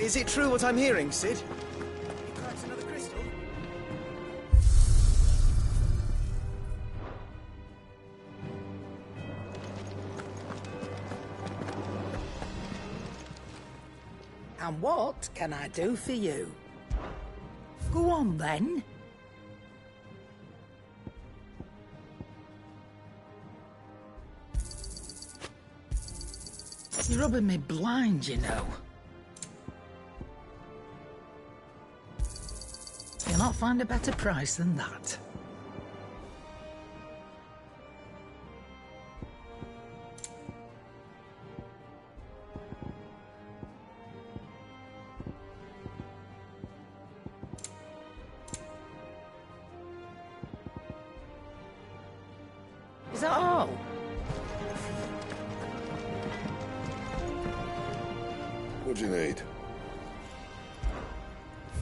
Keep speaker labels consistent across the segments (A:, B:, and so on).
A: Is it true what I'm hearing, Sid? He cracks another crystal?
B: And what can I do for you? Go on, then. You're rubbing me blind, you know. You'll not find a better price than that. Is that all?
C: What do you need?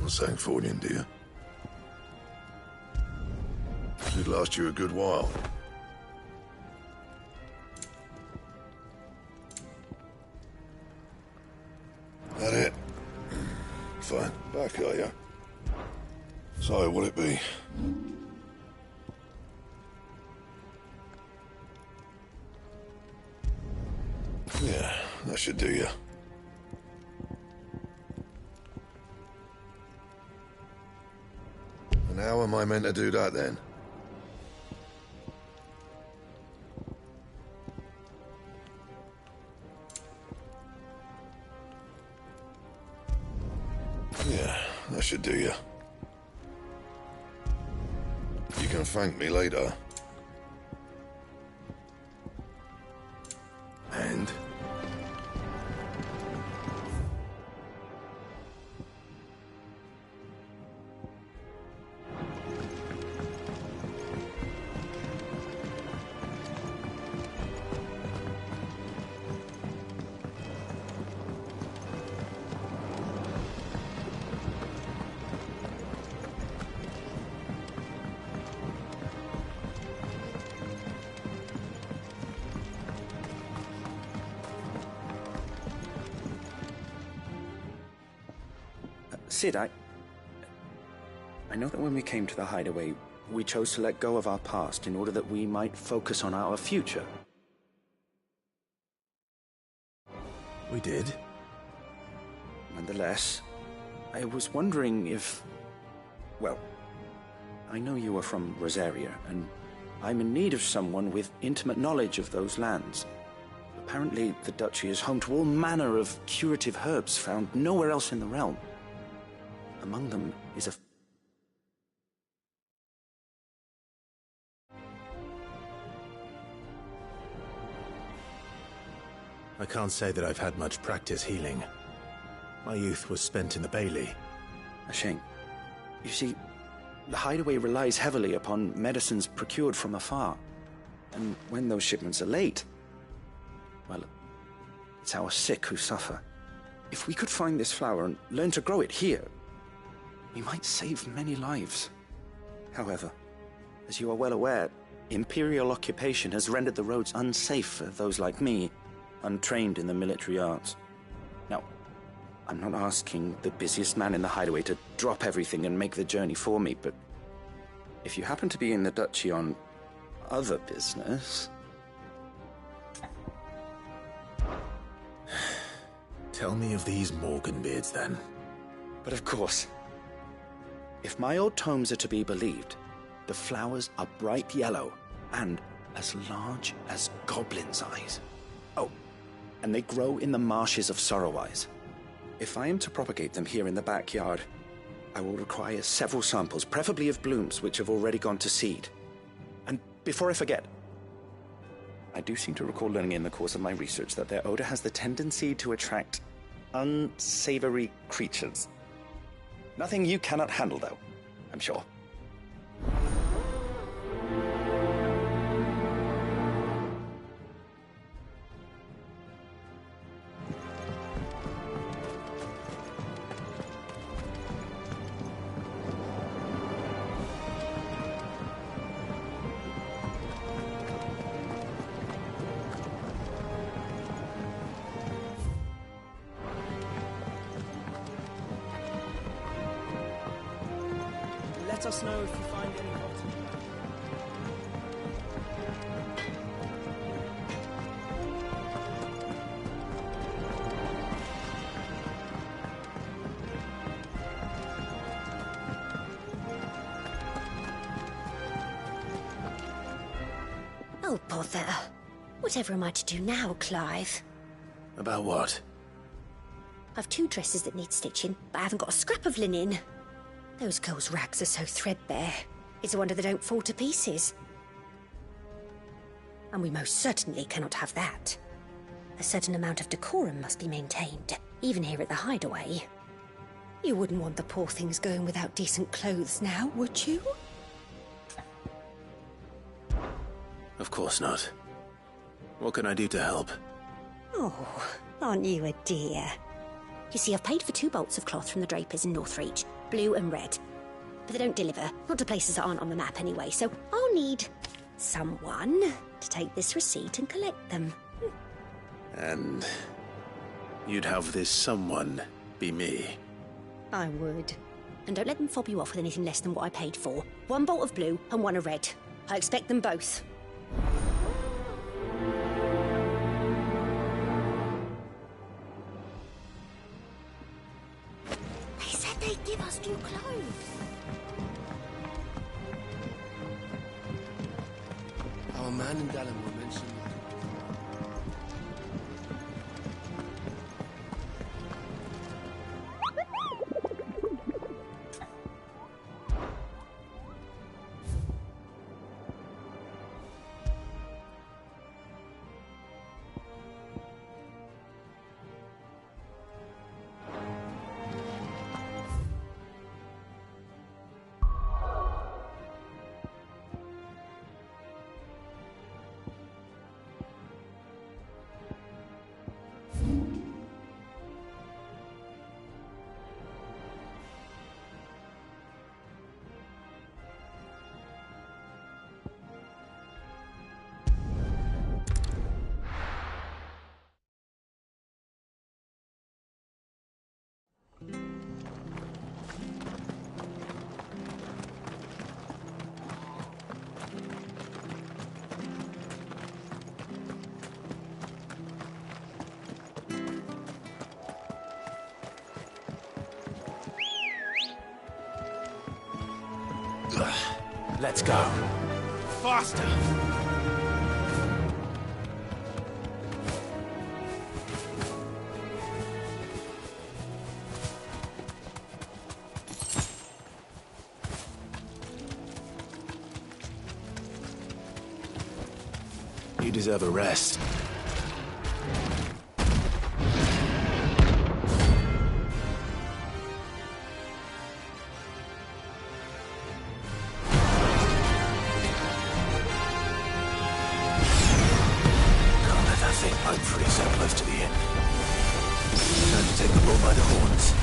C: Not Sancfordian, do you? Should last you a good while. That it? Fine. Back, are you? So, what'll it be? Yeah, that should do you. And how am I meant to do that, then? Yeah, that should do you. You can thank me later. And?
A: Sid, I know that when we came to the hideaway, we chose to let go of our past in order that we might focus on our future.
D: We did.
A: Nonetheless, I was wondering if... Well, I know you are from Rosaria, and I'm in need of someone with intimate knowledge of those lands. Apparently, the Duchy is home to all manner of curative herbs found nowhere else in the realm. Among them is a...
D: I can't say that I've had much practice healing. My youth was spent in the Bailey.
A: A shame. You see, the hideaway relies heavily upon medicines procured from afar. And when those shipments are late, well, it's our sick who suffer. If we could find this flower and learn to grow it here, we might save many lives. However, as you are well aware, Imperial occupation has rendered the roads unsafe for those like me, untrained in the military arts. Now, I'm not asking the busiest man in the hideaway to drop everything and make the journey for me, but if you happen to be in the Duchy on other business...
D: Tell me of these Morganbeards, then.
A: But of course. If my old tomes are to be believed, the flowers are bright yellow and as large as goblins' eyes. Oh, and they grow in the marshes of Sorrowise. If I am to propagate them here in the backyard, I will require several samples, preferably of blooms which have already gone to seed. And before I forget, I do seem to recall learning in the course of my research that their odor has the tendency to attract unsavory creatures. Nothing you cannot handle, though, I'm sure.
B: let us know if you find any rotten.
E: Oh, bother. Whatever am I to do now, Clive?
D: About what?
E: I've 2 dresses that need stitching, but I haven't got a scrap of linen. Those girls' rags are so threadbare. It's a wonder they don't fall to pieces. And we most certainly cannot have that. A certain amount of decorum must be maintained, even here at the Hideaway. You wouldn't want the poor things going without decent clothes now, would you?
D: Of course not. What can I do to help?
E: Oh, aren't you a dear? You see, I've paid for 2 bolts of cloth from the drapers in Northreach, blue and red. But they don't deliver, not to places that aren't on the map anyway, so I'll need someone to take this receipt and collect them.
D: And you'd have this someone be me?
E: I would. And don't let them fob you off with anything less than what I paid for. 1 bolt of blue and 1 of red. I expect them both. They said they'd give us new clothes.
F: Our man in Dalamore mentioned...
D: Let's go.
F: Faster!
D: You deserve a rest. I'm pretty so close to the end. Time to take the bull by the horns.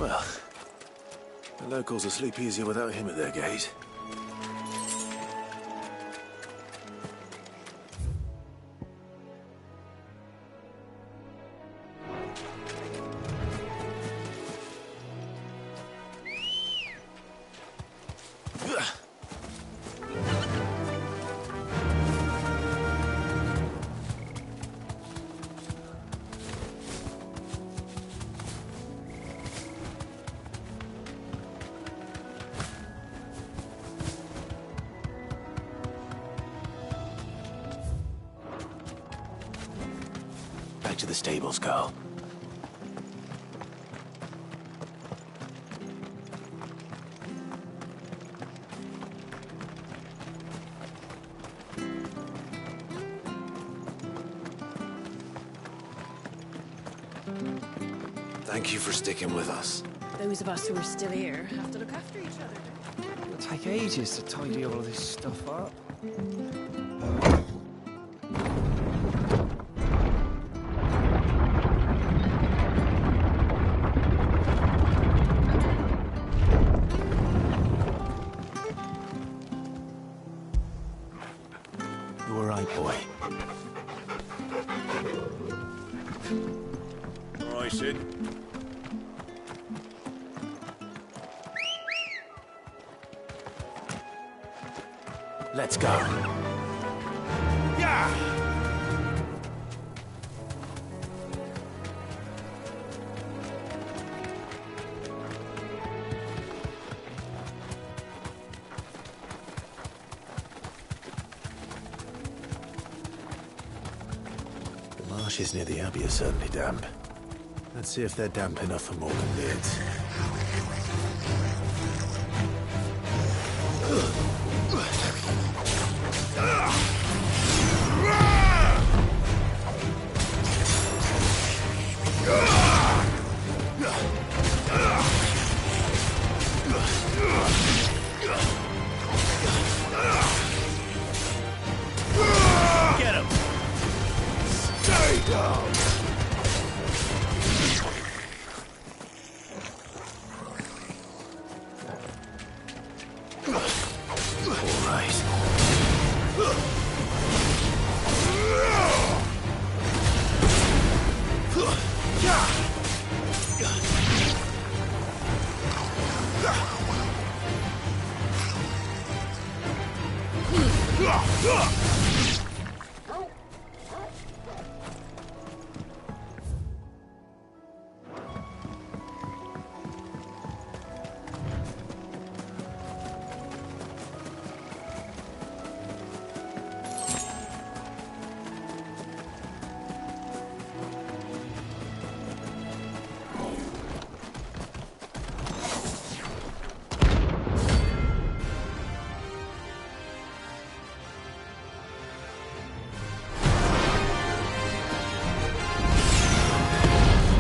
D: Well, the locals will sleep easier without him at their gate. Back to the stables, Carl. Thank you for sticking with us.
G: Those of us who are still here have to look after each other.
H: It'll take ages to tidy all of this stuff up.
D: You all right, boy?
C: All right, Sid.
D: Let's go.
C: Yeah!
D: The marshes near the Abbey are certainly damp. Let's see if they're damp enough for more than beards.
F: Get him!
C: Stay down!
D: All right.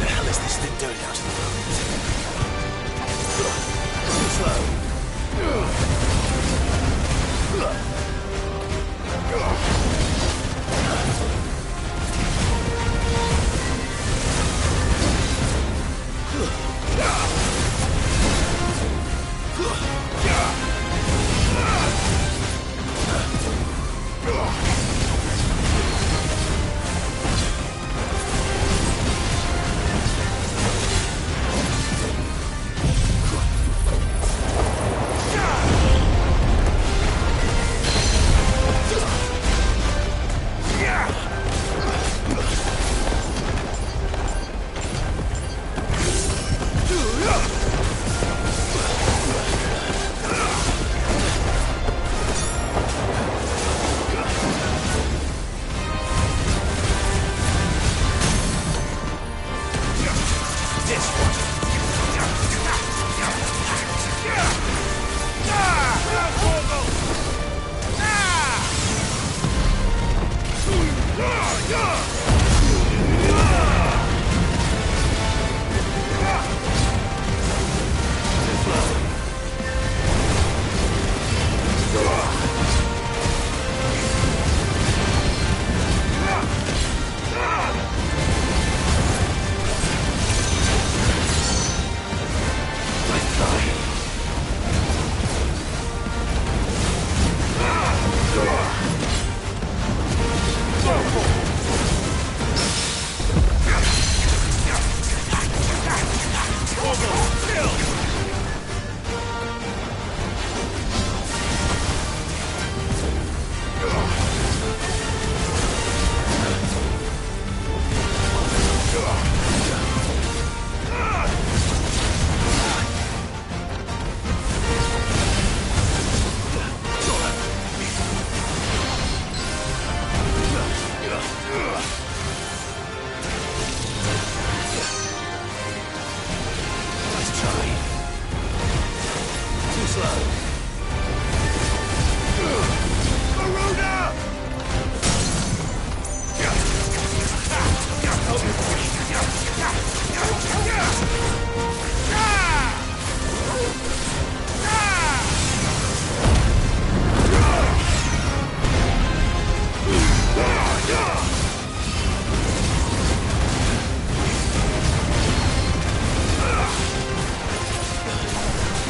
D: The hell is this thing doing out in the road? Too slow.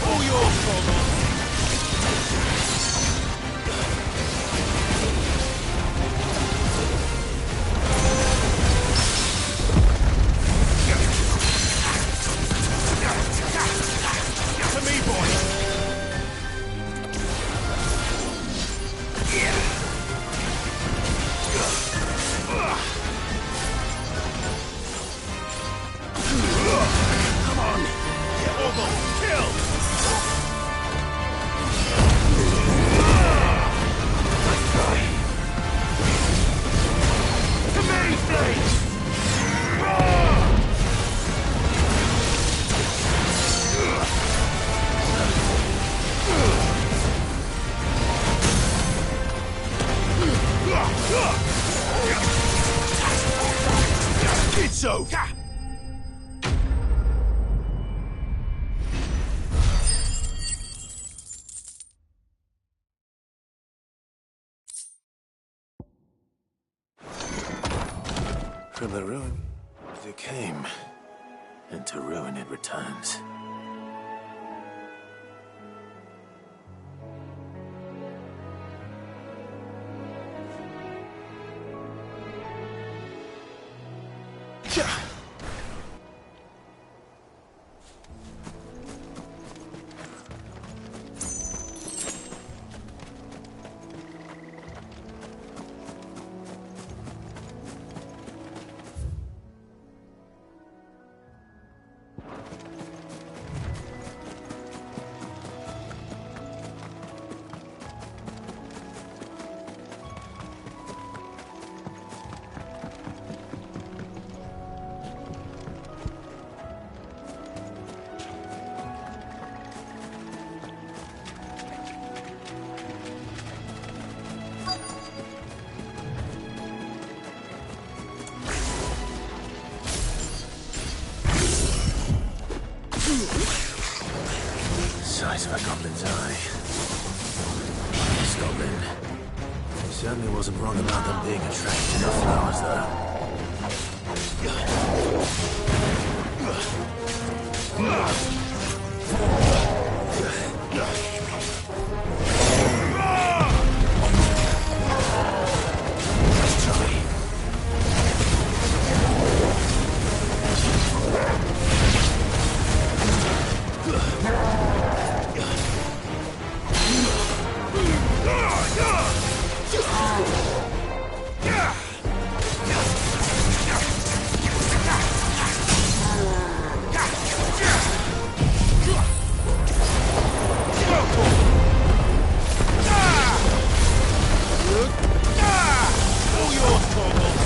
F: All yours, Caldwell. To me, boy. Come on. Ogle, kill. To me, Blade. It's over.
D: From the ruin it came, and to ruin it returns. Size of a goblin's eye. This goblin. He certainly wasn't wrong about them being attracted to the flowers, Let's try.
F: All yours, Caldwell.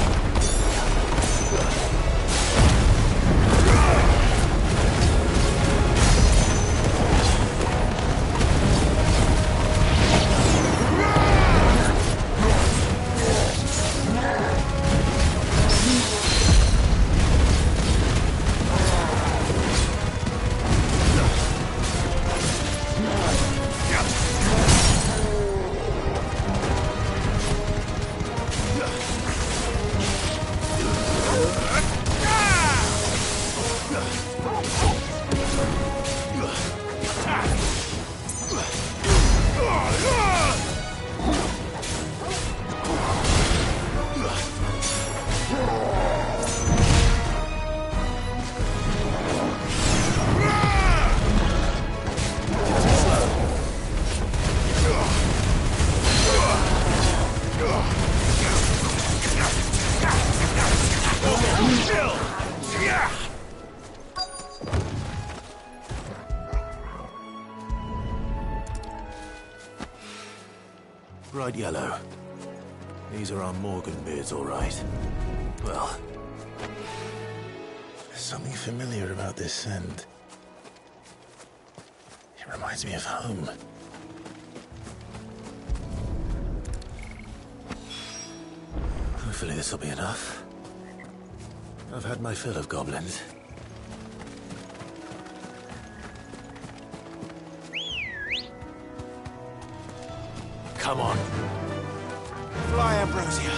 D: Bright yellow. These are our Morgan beards, all right. Well, there's something familiar about this scent. It reminds me of home. Hopefully this'll be enough. I've had my fill of goblins. Come on. Fly, Ambrosia.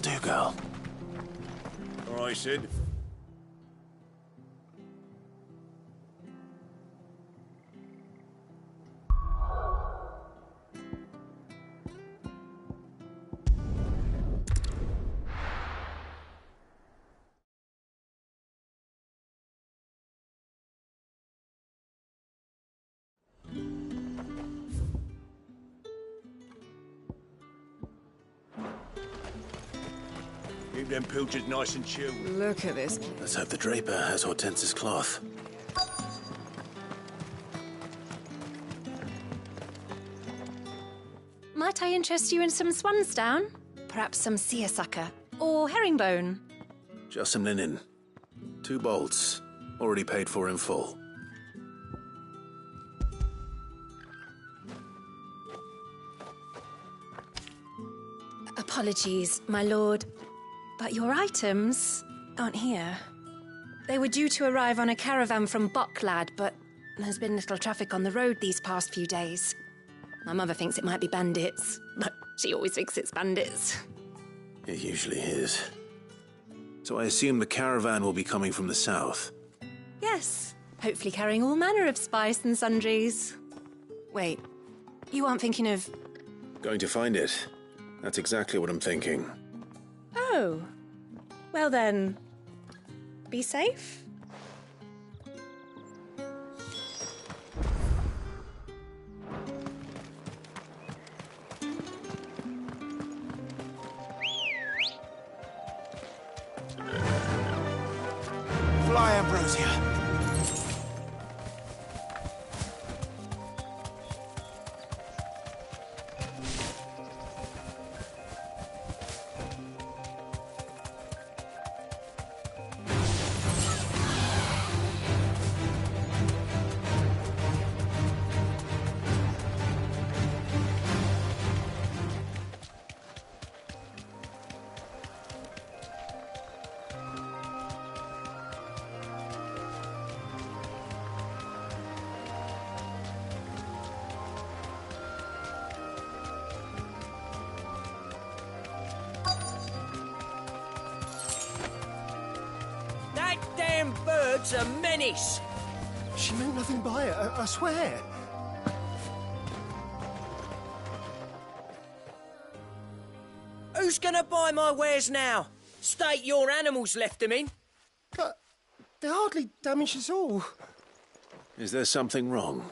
D: do, girl.
F: All right, Sid. Keep them pilchards nice and chilled.
G: Look at this.
D: Let's hope the Draper has Hortense's cloth.
G: Might I interest you in some swansdown? Perhaps some seersucker or herringbone?
D: Just some linen. 2 bolts. Already paid for in full.
G: Apologies, my lord, but your items aren't here. They were due to arrive on a caravan from Bocklad, but there's been little traffic on the road these past few days. My mother thinks it might be bandits, but she always thinks it's bandits.
D: It usually is. So I assume the caravan will be coming from the south.
G: Yes, hopefully carrying all manner of spice and sundries. Wait, you aren't thinking of...
D: Going to find it. That's exactly what I'm thinking.
G: Oh, well then, be safe.
F: Fly, Ambrosia.
I: That damn bird's a menace!
J: She meant nothing by it, I swear.
I: Who's gonna buy my wares now? State your animals left them in.
J: But they hardly damaged us all.
D: Is there something wrong?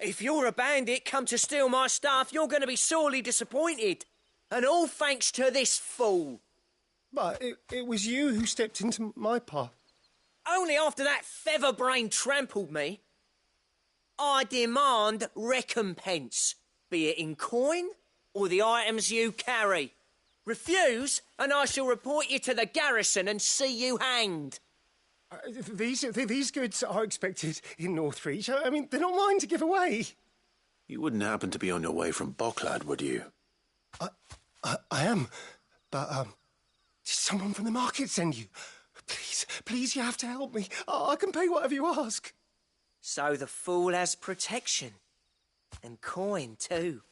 I: If you're a bandit come to steal my stuff, you're gonna be sorely disappointed. And all thanks to this fool.
J: But it was you who stepped into my path.
I: Only after that feather-brain trampled me. I demand recompense, be it in coin or the items you carry. Refuse, and I shall report you to the garrison and see you hanged.
J: These goods are expected in Northreach. I mean, they're not mine to give away.
D: You wouldn't happen to be on your way from Bocklad, would you?
J: I am, but did someone from the market send you? Please, you have to help me. I can pay whatever you ask.
I: So the fool has protection. And coin, too.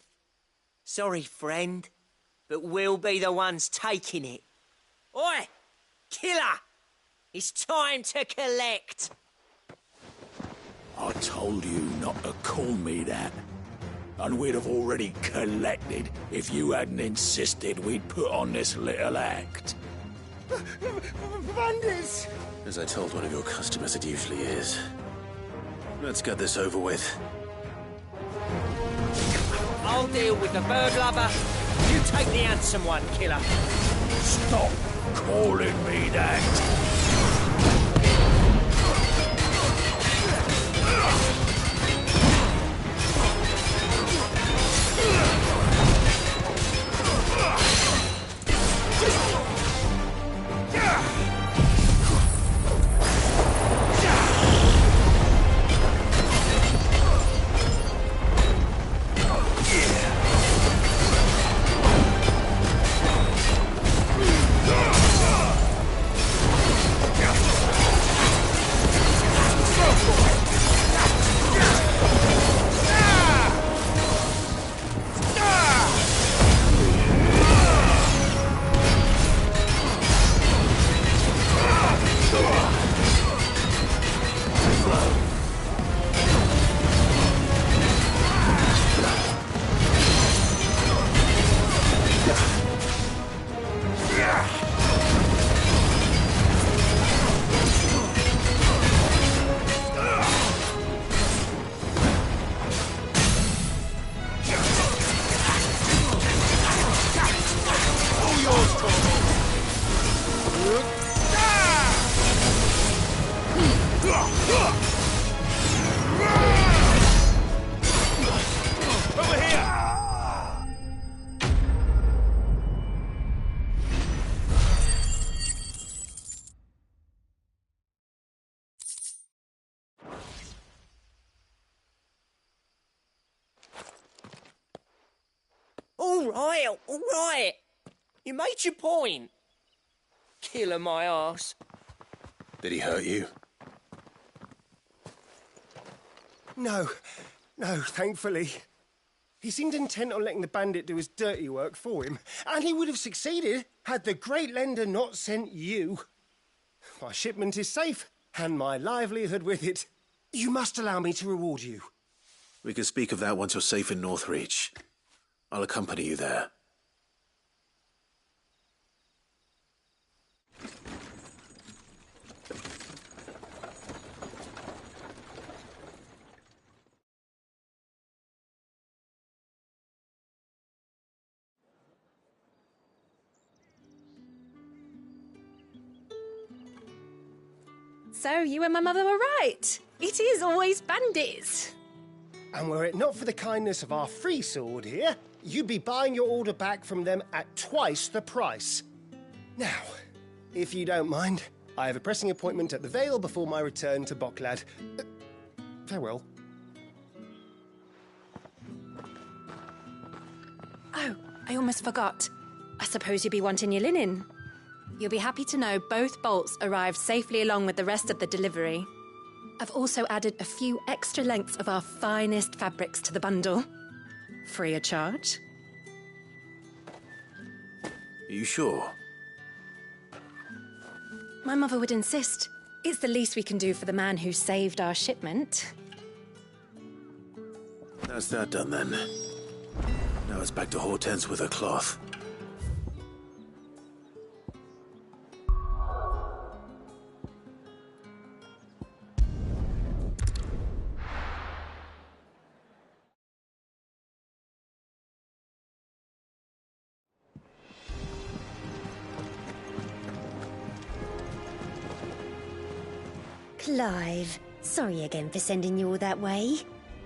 I: Sorry, friend, but we'll be the ones taking it. Oi! Killer! It's time to collect!
F: I told you not to call me that. And we'd have already collected if you hadn't insisted we'd put on this little act.
J: Bandits!
D: As I told one of your customers, it usually is. Let's get this over with.
I: I'll deal with the bird lover. You take the handsome one, killer.
F: Stop calling me that.
I: all right. You made your point. Killer my arse.
F: Did he hurt you?
J: No, thankfully. He seemed intent on letting the bandit do his dirty work for him, and he would have succeeded had the great lender not sent you. My shipment is safe, and my livelihood with it. You must allow me to reward you.
F: We can speak of that once you're safe in Northreach. I'll accompany you there.
G: So you and my mother were right. It is always bandits.
J: And were it not for the kindness of our free sword here, you'd be buying your order back from them at twice the price. Now, if you don't mind, I have a pressing appointment at the Vale before my return to Bocklad. Farewell.
G: Oh, I almost forgot. I suppose you'll be wanting your linen. You'll be happy to know both bolts arrived safely along with the rest of the delivery. I've also added a few extra lengths of our finest fabrics to the bundle. Free of charge.
F: Are you sure?
G: My mother would insist. It's the least we can do for the man who saved our shipment.
F: That's that done then. Now it's back to Hortense with her cloth.
E: Clive, sorry again for sending you all that way.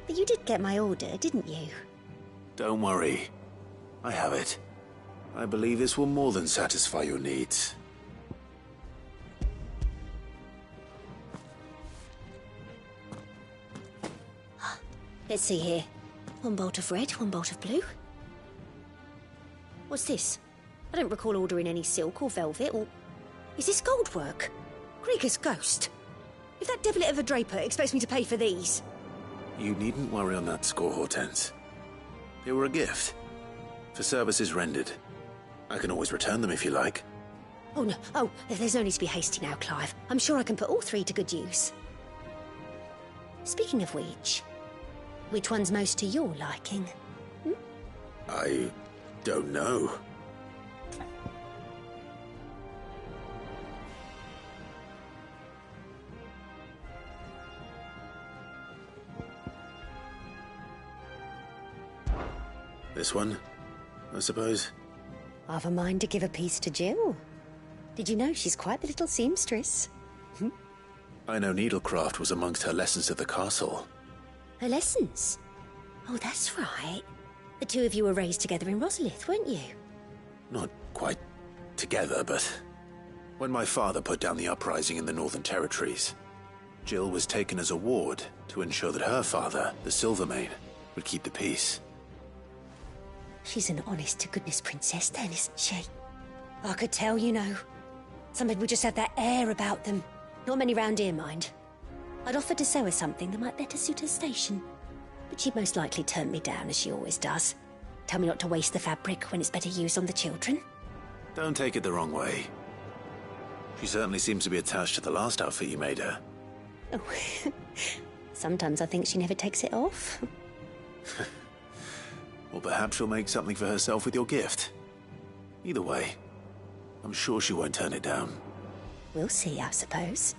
E: But you did get my order, didn't you?
F: Don't worry. I have it. I believe this will more than satisfy your needs.
E: Let's see here. One bolt of red, one bolt of blue. What's this? I don't recall ordering any silk or velvet or... Is this gold work? Krieger's ghost. If that devilet of a draper expects me to pay for these...
F: You needn't worry on that score, Hortense. They were a gift. For services rendered. I can always return them if you like.
E: Oh, no. Oh, there's no need to be hasty now, Clive. I'm sure I can put all three to good use. Speaking of which one's most to your liking?
F: I don't know. This one, I suppose.
E: I've a mind to give a piece to Jill. Did you know she's quite the little seamstress?
F: I know needlecraft was amongst her lessons at the castle.
E: Her lessons? Oh, that's right. The two of you were raised together in Rosalith, weren't you?
F: Not quite together, but... When my father put down the uprising in the Northern Territories, Jill was taken as a ward to ensure that her father, the Silvermane, would keep the peace.
E: She's an honest-to-goodness princess then, isn't she? I could tell, you know. Some people just have that air about them. Not many round here, mind. I'd offered to sew her something that might better suit her station. But she'd most likely turn me down, as she always does. Tell me not to waste the fabric when it's better used on the children.
F: Don't take it the wrong way. She certainly seems to be attached to the last outfit you made her.
E: Oh, sometimes I think she never takes it off.
F: Or perhaps she'll make something for herself with your gift. Either way, I'm sure she won't turn it down.
E: We'll see, I suppose.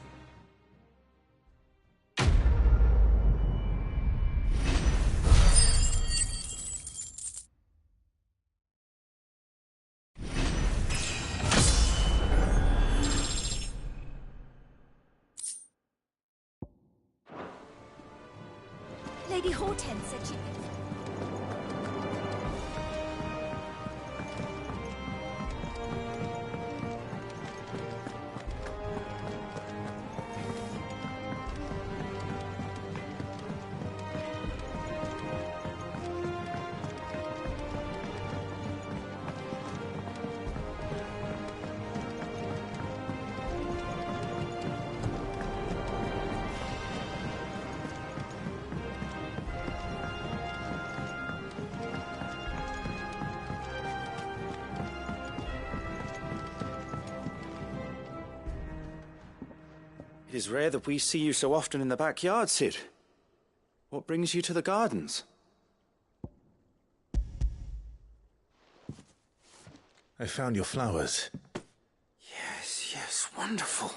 K: Lady Hortense said she...
A: is rare that we see you so often in the backyard, Cid. What brings you to the gardens?
F: I found your flowers.
A: Yes, wonderful.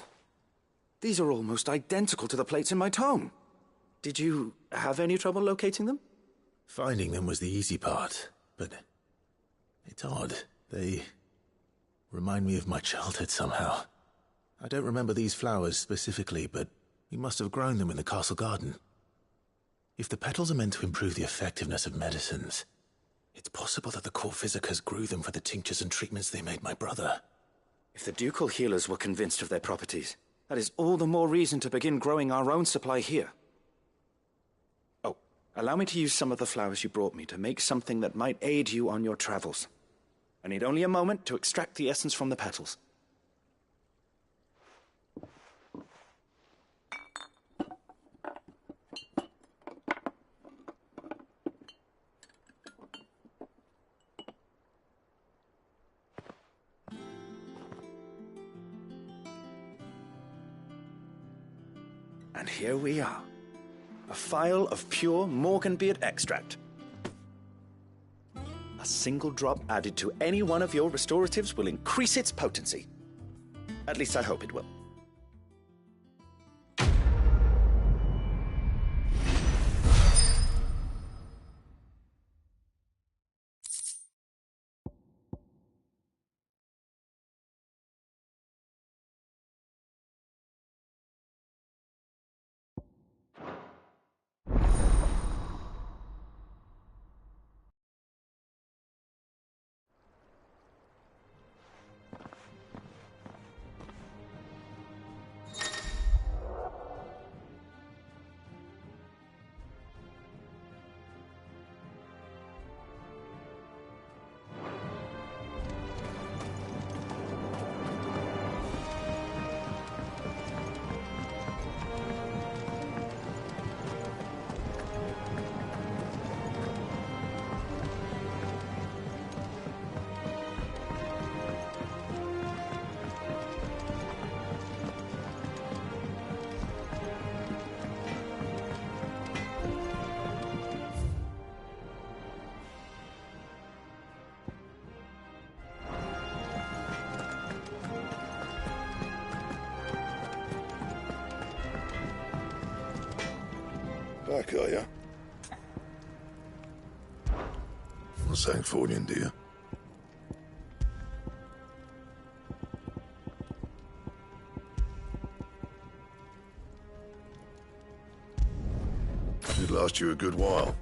A: These are almost identical to the plates in my tome. Did you have any trouble locating them?
F: Finding them was the easy part, but it's odd. They remind me of my childhood somehow. I don't remember these flowers specifically, but we must have grown them in the castle garden. If the petals are meant to improve the effectiveness of medicines, it's possible that the court physicers grew them for the tinctures and treatments they made my brother.
A: If the ducal healers were convinced of their properties, that is all the more reason to begin growing our own supply here. Oh, allow me to use some of the flowers you brought me to make something that might aid you on your travels. I need only a moment to extract the essence from the petals. And here we are. A phial of pure Morganbeard extract. A single drop added to any one of your restoratives will increase its potency. At least I hope it will.
C: Back, are ya? What's that for you, dear? Should last you a good while.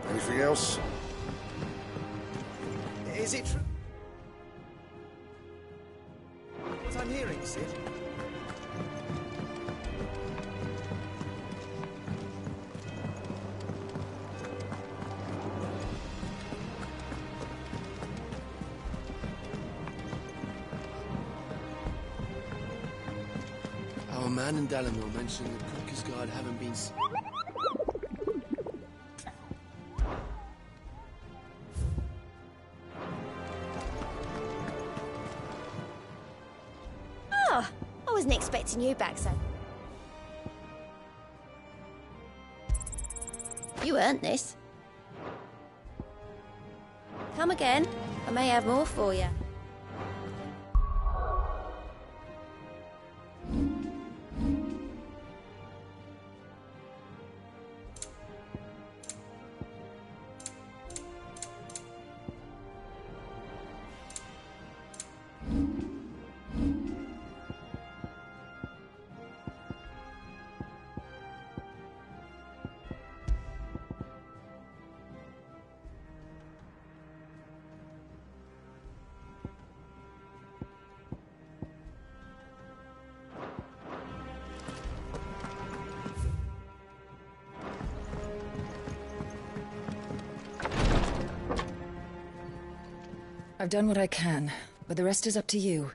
C: Anything else?
H: Is it true? What I'm hearing, Cid?
L: Our man in Dalamore mentioned that Cooker's Guard haven't been...
E: Oh, I wasn't expecting you back, so. You earned this. Come again. I may have more for you.
M: I've done what I can, but the rest is up to you.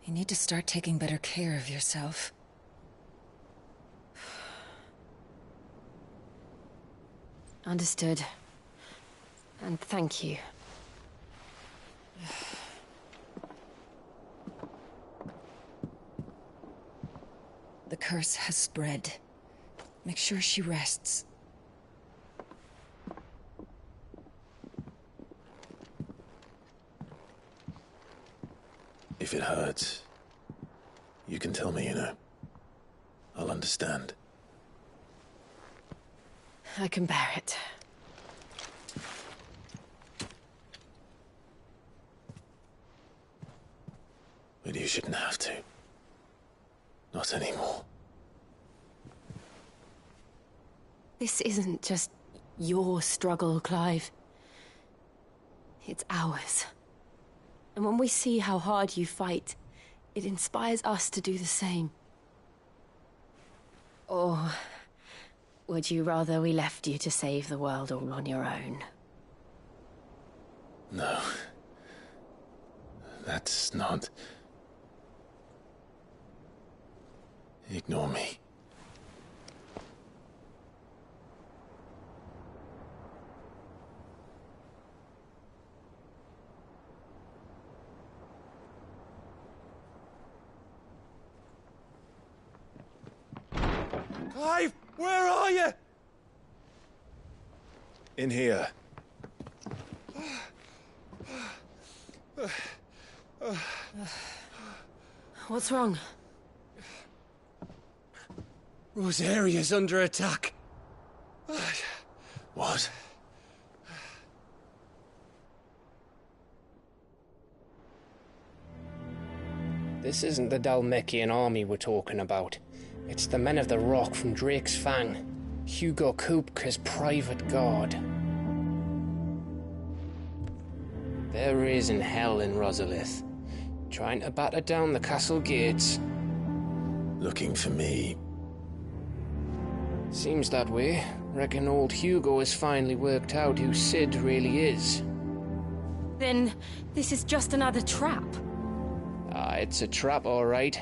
M: You need to start taking better care of yourself.
G: Understood. And thank you.
M: The curse has spread. Make sure she rests.
F: If it hurts, you can tell me, you know. I'll understand.
G: I can bear it.
F: But you shouldn't have to. Not anymore.
G: This isn't just your struggle, Clive. It's ours. And when we see how hard you fight, it inspires us to do the same. Or would you rather we left you to save the world all on your own?
F: No. That's not... Ignore me.
J: Clive, where are you?
F: In here.
G: What's wrong?
J: Rosaria's under attack.
F: What?
N: This isn't the Dalmekian army we're talking about. It's the men of the Rock from Drake's Fang. Hugo Kupka's private guard. There is in hell in Rosalith, trying to batter down the castle gates.
F: Looking for me.
N: Seems that way. Reckon old Hugo has finally worked out who Sid really is.
G: Then this is just another trap.
N: Ah, it's a trap, all right.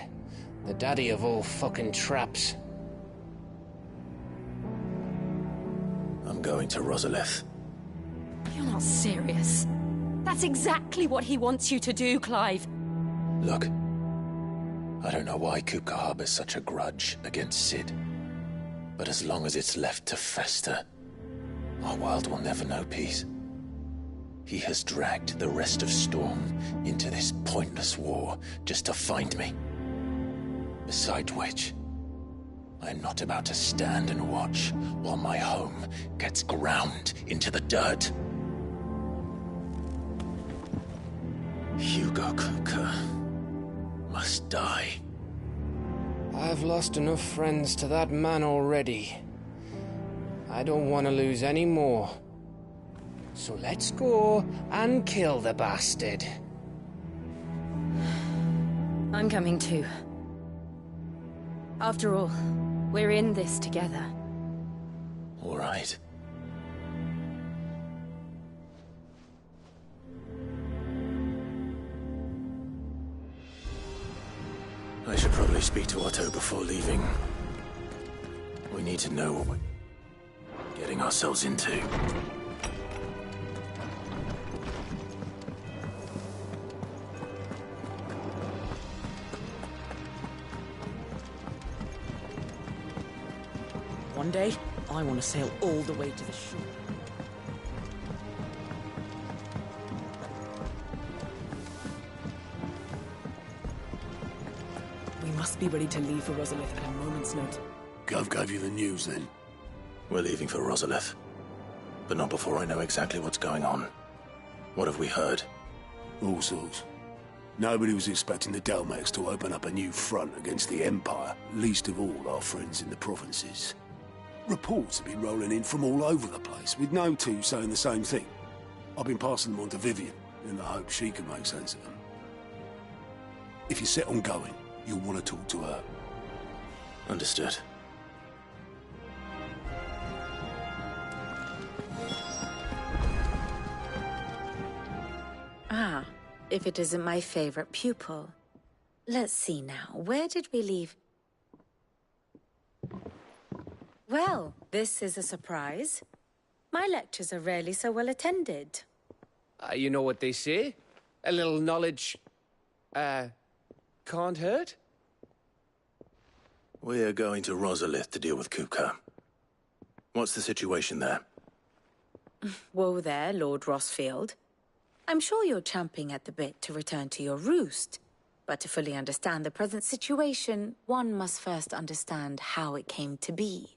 N: The daddy of all fucking traps.
F: I'm going to Rosalith.
G: You're not serious. That's exactly what he wants you to do, Clive.
F: Look, I don't know why Kupka harbors such a grudge against Sid. But as long as it's left to fester, our world will never know peace. He has dragged the rest of Storm into this pointless war just to find me. Besides which, I am not about to stand and watch while my home gets ground into the dirt. Hugo Kupka must die.
N: I've lost enough friends to that man already. I don't want to lose any more. So let's go and kill the bastard.
G: I'm coming too. After all, we're in this together.
F: All right. I should probably speak to Otto before leaving. We need to know what we're getting ourselves into.
O: One day, I want to sail all the way to the shore. We must be ready to leave for Rosalith at a moment's notice.
C: Gov gave you the news, then?
F: We're leaving for Rosalith. But not before I know exactly what's going on. What have we heard?
C: All sorts. Nobody was expecting the Dalmaks to open up a new front against the Empire, least of all our friends in the provinces. Reports have been rolling in from all over the place, with no two saying the same thing. I've been passing them on to Vivian, in the hope she can make sense of them. If you're set on going, you'll want to talk to her.
F: Understood.
O: Ah,
P: if it isn't my favorite pupil. Let's see now, where did we leave? Well, this is a surprise. My lectures are rarely so well attended.
N: You know what they say? A little knowledge, can't hurt?
F: We're going to Rosalith to deal with Kupka. What's the situation there?
P: Whoa there, Lord Rossfield. I'm sure you're champing at the bit to return to your roost. But to fully understand the present situation, one must first understand how it came to be.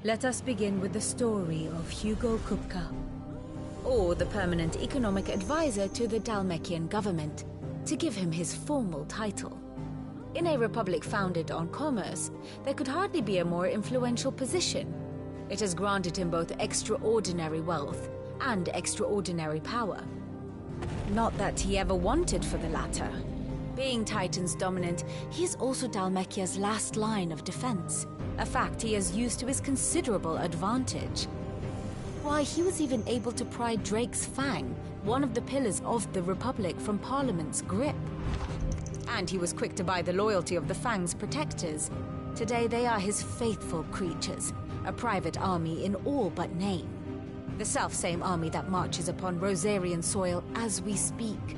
Q: Let us begin with the story of Hugo Kupka, or the permanent economic advisor to the Dhalmekian government, to give him his formal title. In a republic founded on commerce, there could hardly be a more influential position. It has granted him both extraordinary wealth and extraordinary power. Not that he ever wanted for the latter. Being Titan's dominant, he is also Dhalmekia's last line of defense, a fact he has used to his considerable advantage. Why, he was even able to pry Drake's Fang, one of the pillars of the Republic, from Parliament's grip. And he was quick to buy the loyalty of the Fang's protectors. Today they are his faithful creatures, a private army in all but name. The self-same army that marches upon Rosarian soil as we speak.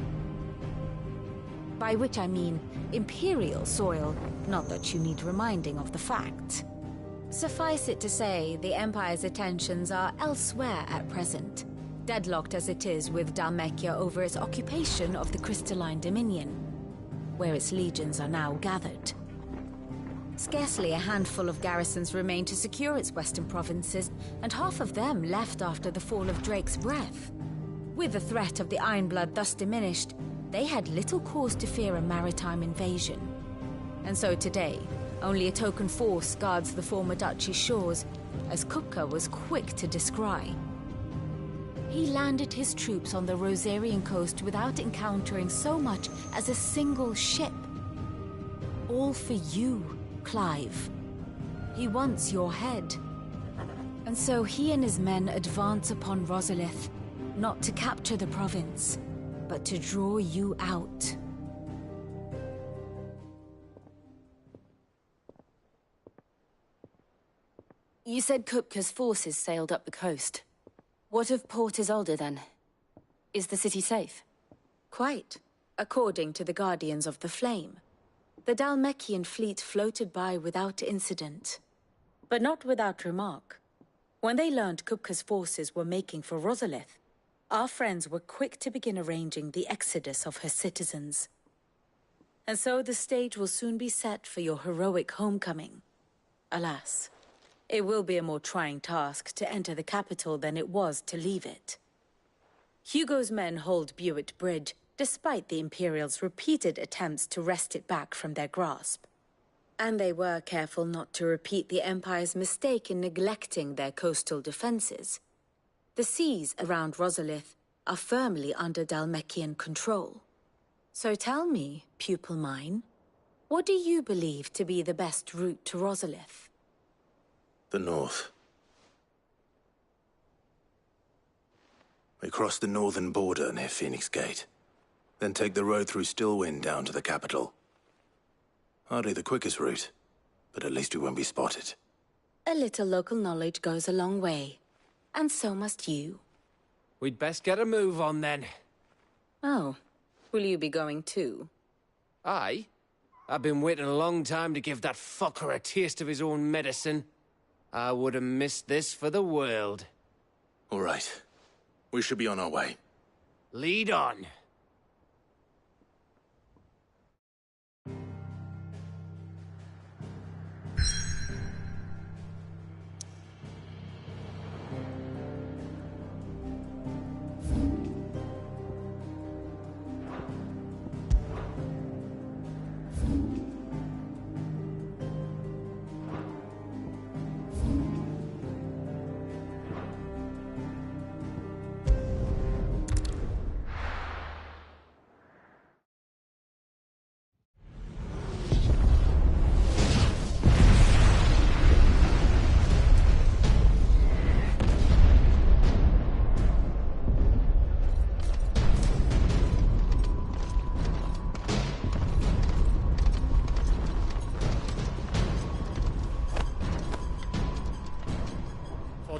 Q: By which I mean Imperial soil, not that you need reminding of the fact. Suffice it to say, the Empire's attentions are elsewhere at present, deadlocked as it is with Dhalmekia over its occupation of the Crystalline Dominion, where its legions are now gathered. Scarcely a handful of garrisons remain to secure its western provinces, and half of them left after the fall of Drake's Breath. With the threat of the Ironblood thus diminished, they had little cause to fear a maritime invasion. And so today, only a token force guards the former duchy's shores, as Kupka was quick to descry. He landed his troops on the Rosarian coast without encountering so much as a single ship. All for you, Clive. He wants your head. And so he and his men advance upon Rosalith, not to capture the province, but to draw you out.
P: You said Kupka's forces sailed up the coast. What of Port Isolde, then? Is the city safe? Quite, according to the Guardians of the Flame. The Dhalmekian fleet floated by without incident. But not without remark. When they learned Kupka's forces were making for Rosalith, our friends were quick to begin arranging the exodus of her citizens. And so the stage will soon be set for your heroic homecoming. Alas, it will be a more trying task to enter the capital than it was to leave it. Hugo's men hold Buett Bridge, despite the Imperials' repeated attempts to wrest it back from their grasp. And they were careful not to repeat the Empire's mistake in neglecting their coastal defenses. The seas around Rosalith are firmly under Dhalmekian control. So tell me, pupil mine, what do you believe to be the best route to Rosalith?
F: The north. We cross the northern border near Phoenix Gate, then take the road through Stillwind down to the capital. Hardly the quickest route, but at least we won't be spotted.
P: A little local knowledge goes a long way, and so must you.
N: We'd best get a move on then.
P: Oh, will you be going too?
N: Aye. I've been waiting a long time to give that fucker a taste of his own medicine. I would have missed this for the world.
F: All right. We should be on our way.
N: Lead on.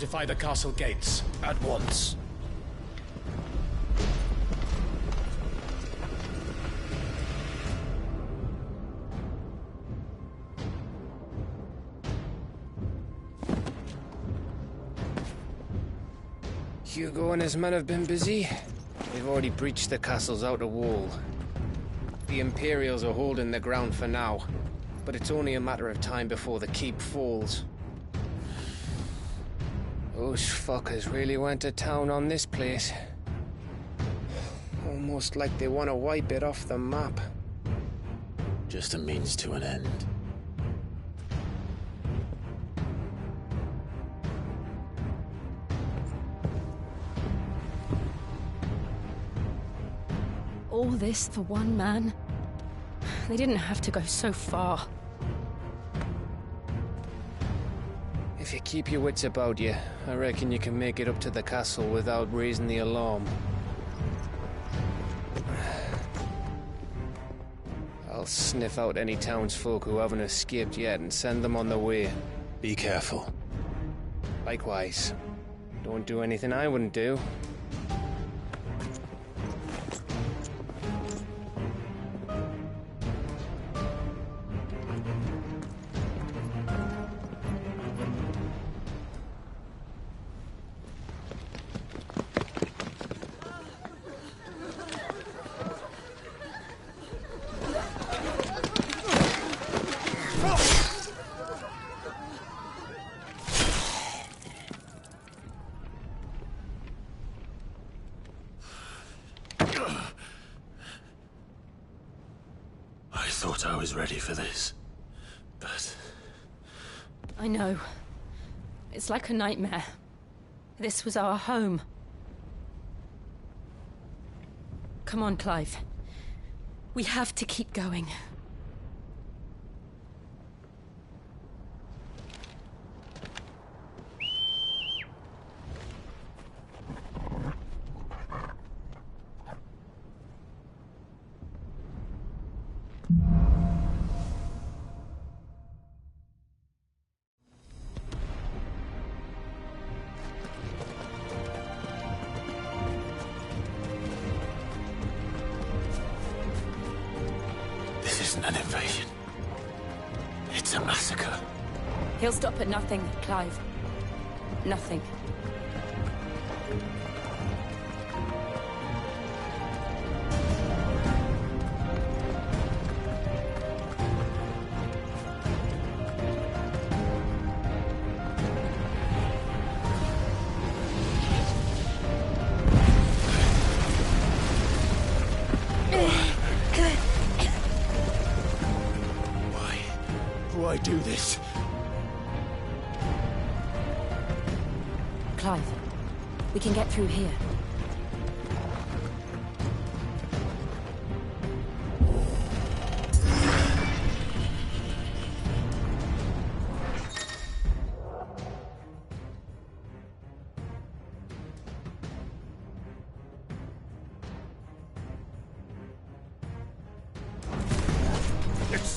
R: Fortify the castle gates, at once.
N: Hugo and his men have been busy. They've already breached the castle's outer wall. The Imperials are holding the ground for now, but it's only a matter of time before the keep falls. Those fuckers really went to town on this place. Almost like they want to wipe it off the map.
F: Just a means to an end.
G: All this for one man? They didn't have to go so far.
N: If you keep your wits about you, I reckon you can make it up to the castle without raising the alarm. I'll sniff out any townsfolk who haven't escaped yet and send them on their way.
F: Be careful.
N: Likewise. Don't do anything I wouldn't do.
F: I thought I was ready for this, but...
G: I know. It's like a nightmare. This was our home. Come on, Clive. We have to keep going.
F: This isn't an invasion. It's a massacre.
G: He'll stop at nothing, Clive. Nothing.
C: Why do this?
G: Clive, we can get through here.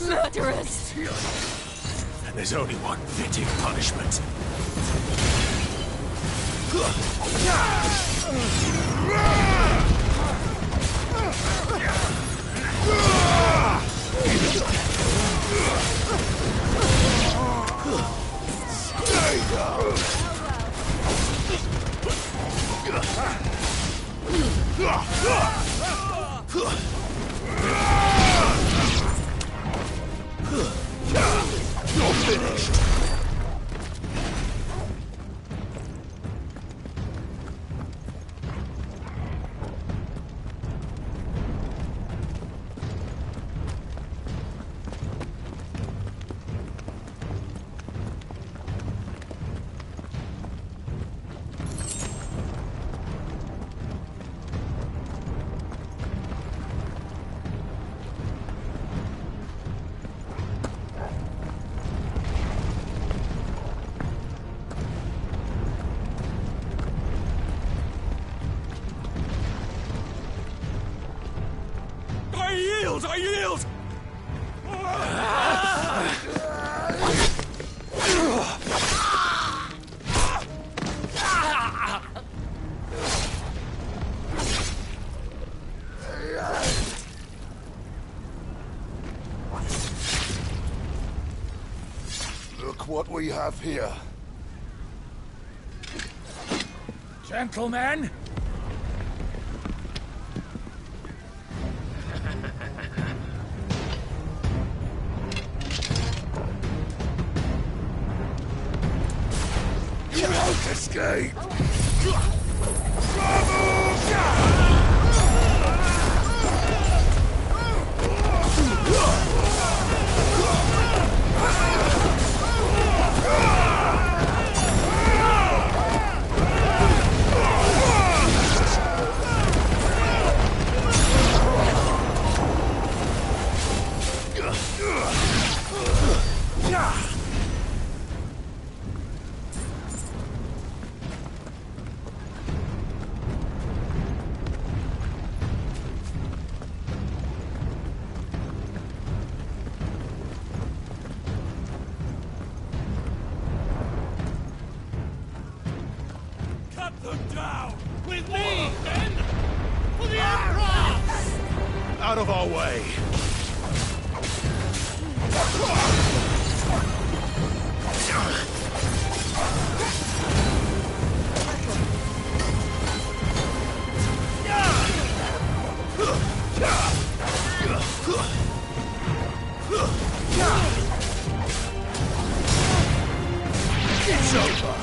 G: Murderers!
C: And there's only one fitting punishment. You're finished. Look what we have here.
R: Gentlemen!
C: You won't escape!
R: Cut them down! With me, then! For the Emperor!
F: Out of our way!
C: It's over!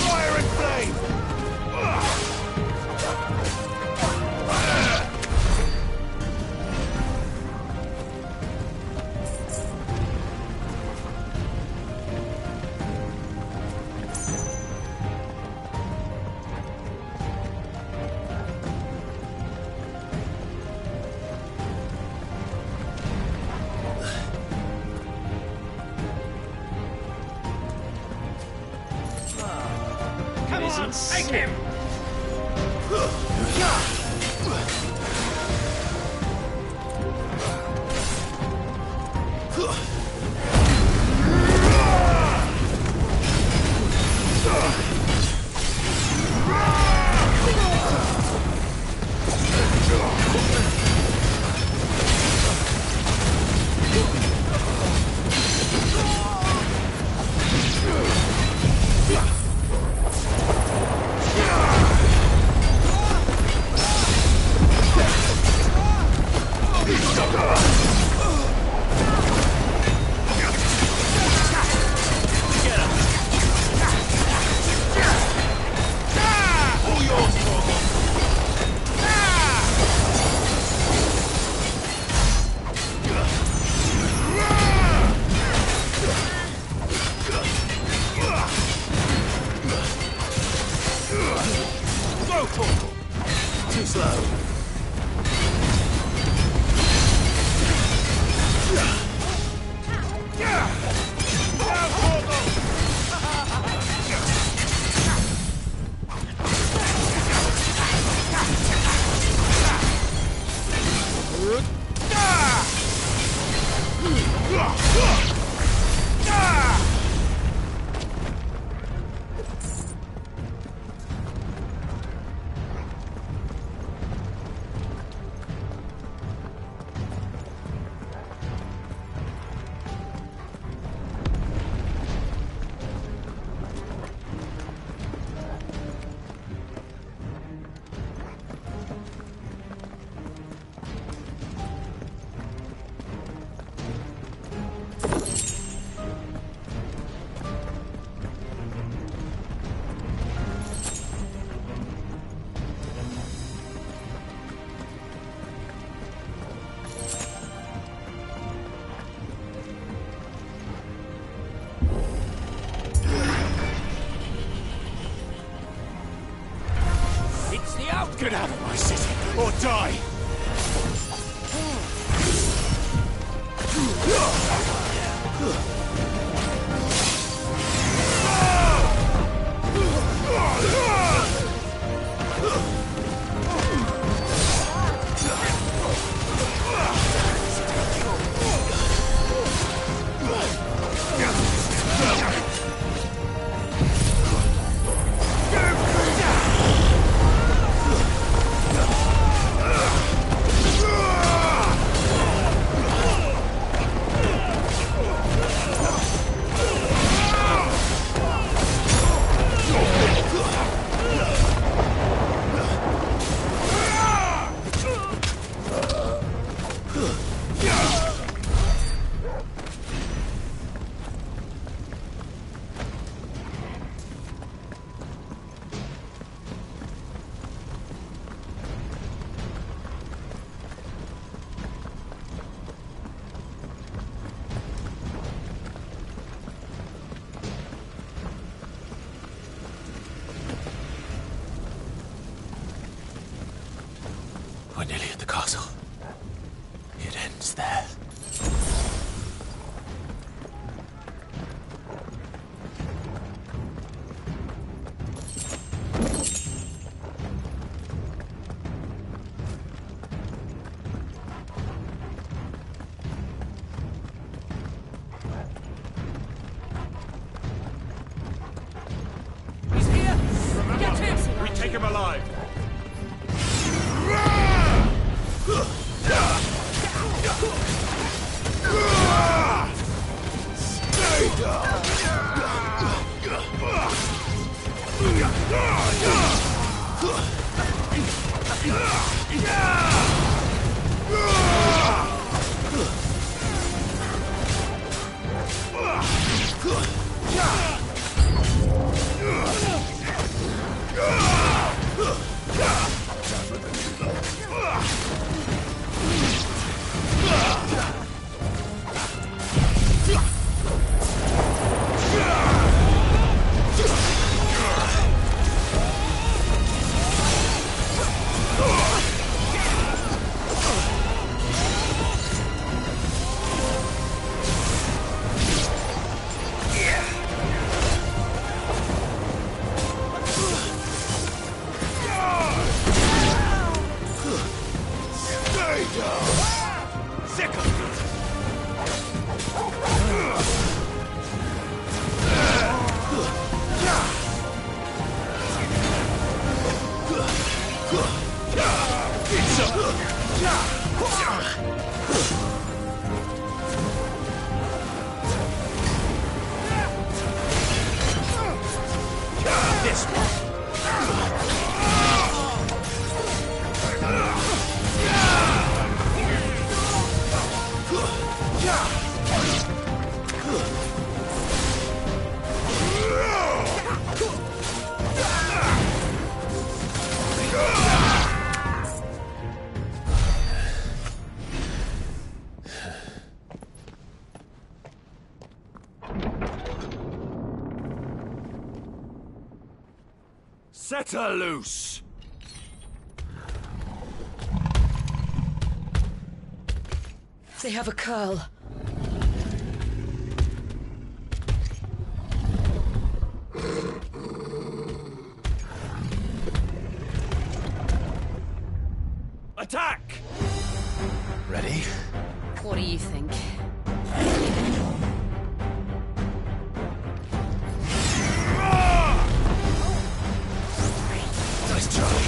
C: Fire and flame!
R: Come on, take him! Get out of my city, or die!
D: We're nearly at the castle. It ends there.
R: He's here! Get him! We take him alive! Stay down! This Set her loose!
M: They have a curl.
R: Attack!
D: Ready?
P: What do you think?
D: Nice try.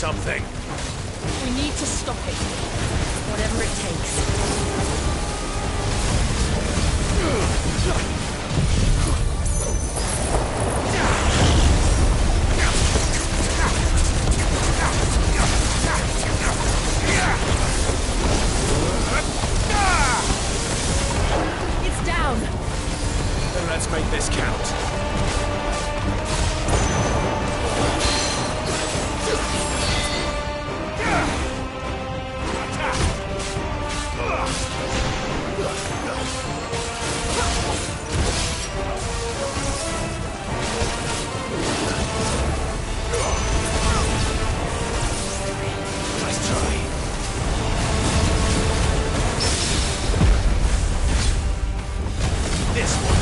D: something.
O: We need to stop it.
E: Whatever it takes.
O: It's down.
D: Then let's make this count.
R: Nice try.
D: This one.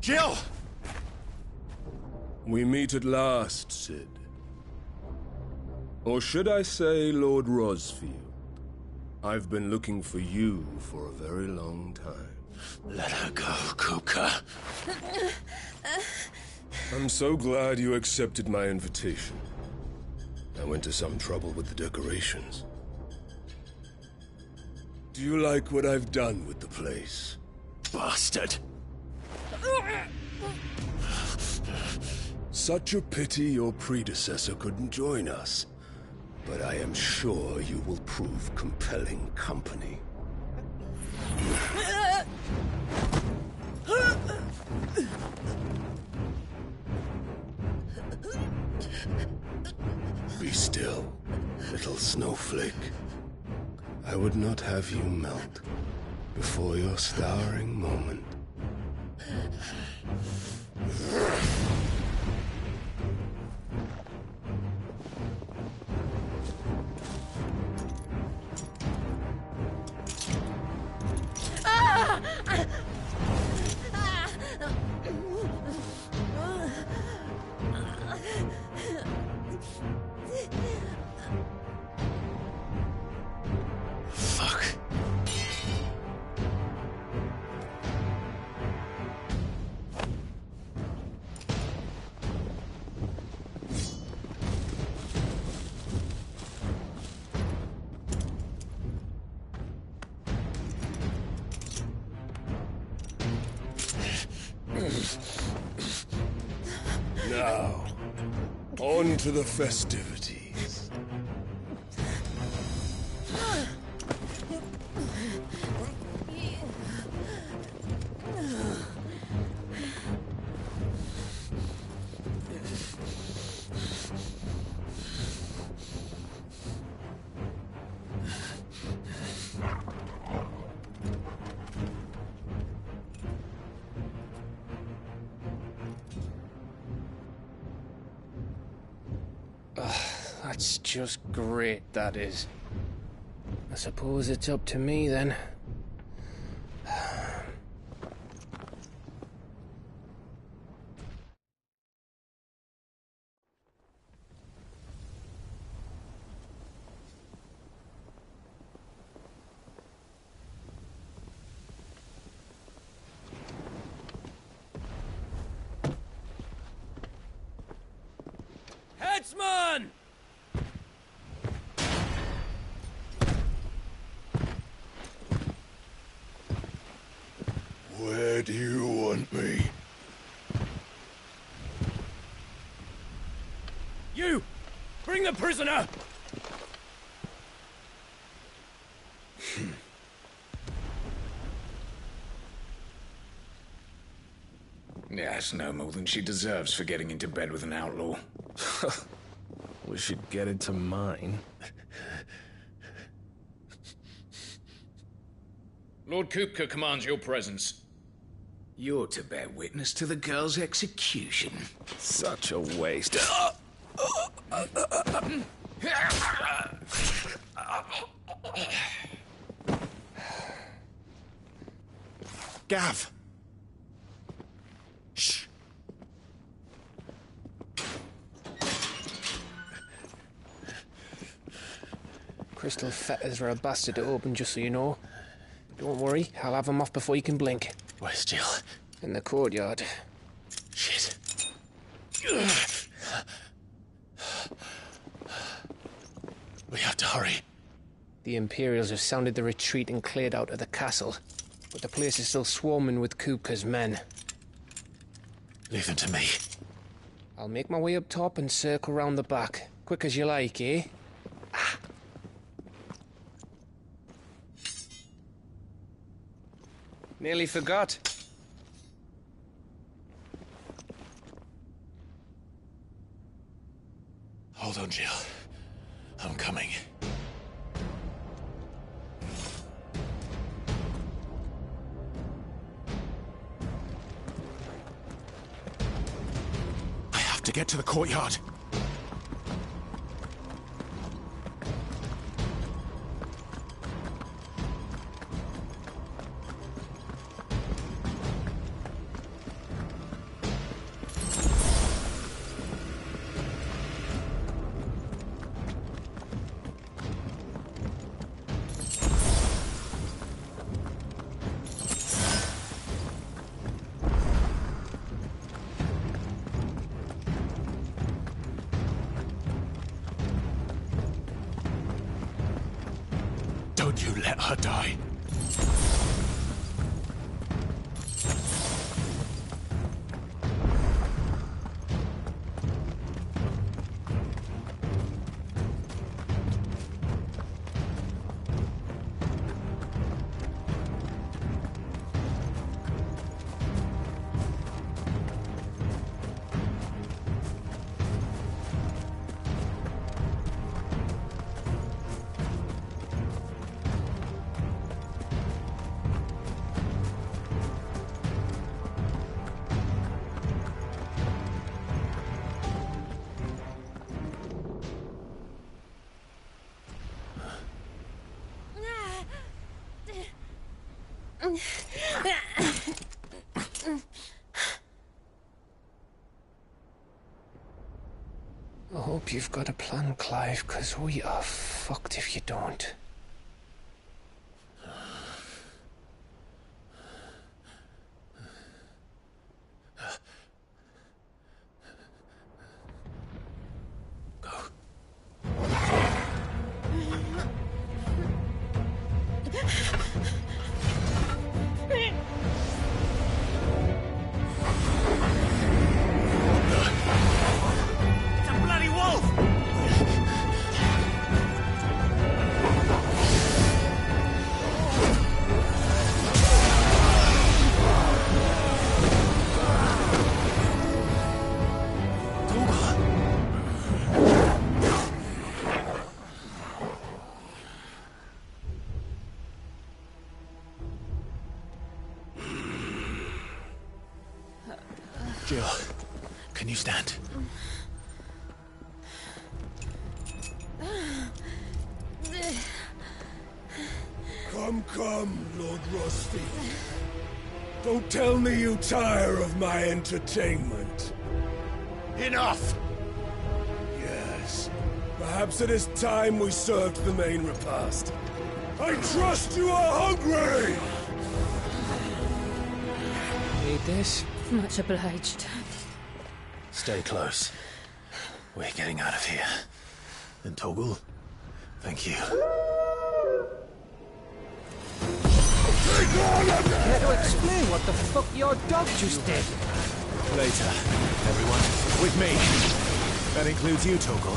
C: Jill! We meet at last, Sid. Or should I say, Lord Rosfield? I've been looking for you for a very long time.
D: Let her go, Kuka.
C: I'm so glad you accepted my invitation. I went to some trouble with the decorations. Do you like what I've done with the place?
D: Bastard!
C: Such a pity your predecessor couldn't join us. But I am sure you will prove compelling company. Be still, little snowflake. I would not have you melt before your starring moment.
D: Fuck.
C: Now, on to the festivities.
N: That's just great, that is. I suppose it's up to me, then.
R: Headsman!
C: Where do you want me?
R: You! Bring the prisoner!
S: Yes, no more than she deserves for getting into bed with an outlaw.
T: We should get into mine.
S: Lord Kupka commands your presence. You're to bear witness to the girl's execution.
T: Such a waste.
J: Gav! Shh!
N: Crystal fetters are a bastard to open, just so you know. Don't worry, I'll have them off before you can blink.
T: Where's Jill?
N: In the courtyard.
T: Shit. We have to hurry.
N: The Imperials have sounded the retreat and cleared out of the castle, but the place is still swarming with Kupka's men.
T: Leave them to me.
N: I'll make my way up top and circle round the back. Quick as you like, eh? Nearly forgot.
T: Hold on, Jill. I'm coming. I have to get to the courtyard. Don't you let her die.
N: I hope you've got a plan, Clive, 'cause we are fucked if you don't.
R: It's a bloody wolf!
T: Jill, can you stand?
C: Come, Lord Rusty. Don't tell me you tire of my entertainment.
R: Enough!
C: Yes. Perhaps it is time we served the main repast. I trust you are hungry!
N: Need this?
M: Much obliged.
F: Stay close. We're getting out of here. And Toggle, thank you.
N: Care to explain what the fuck your dog just did?
F: Later, everyone. With me. That includes you, Toggle.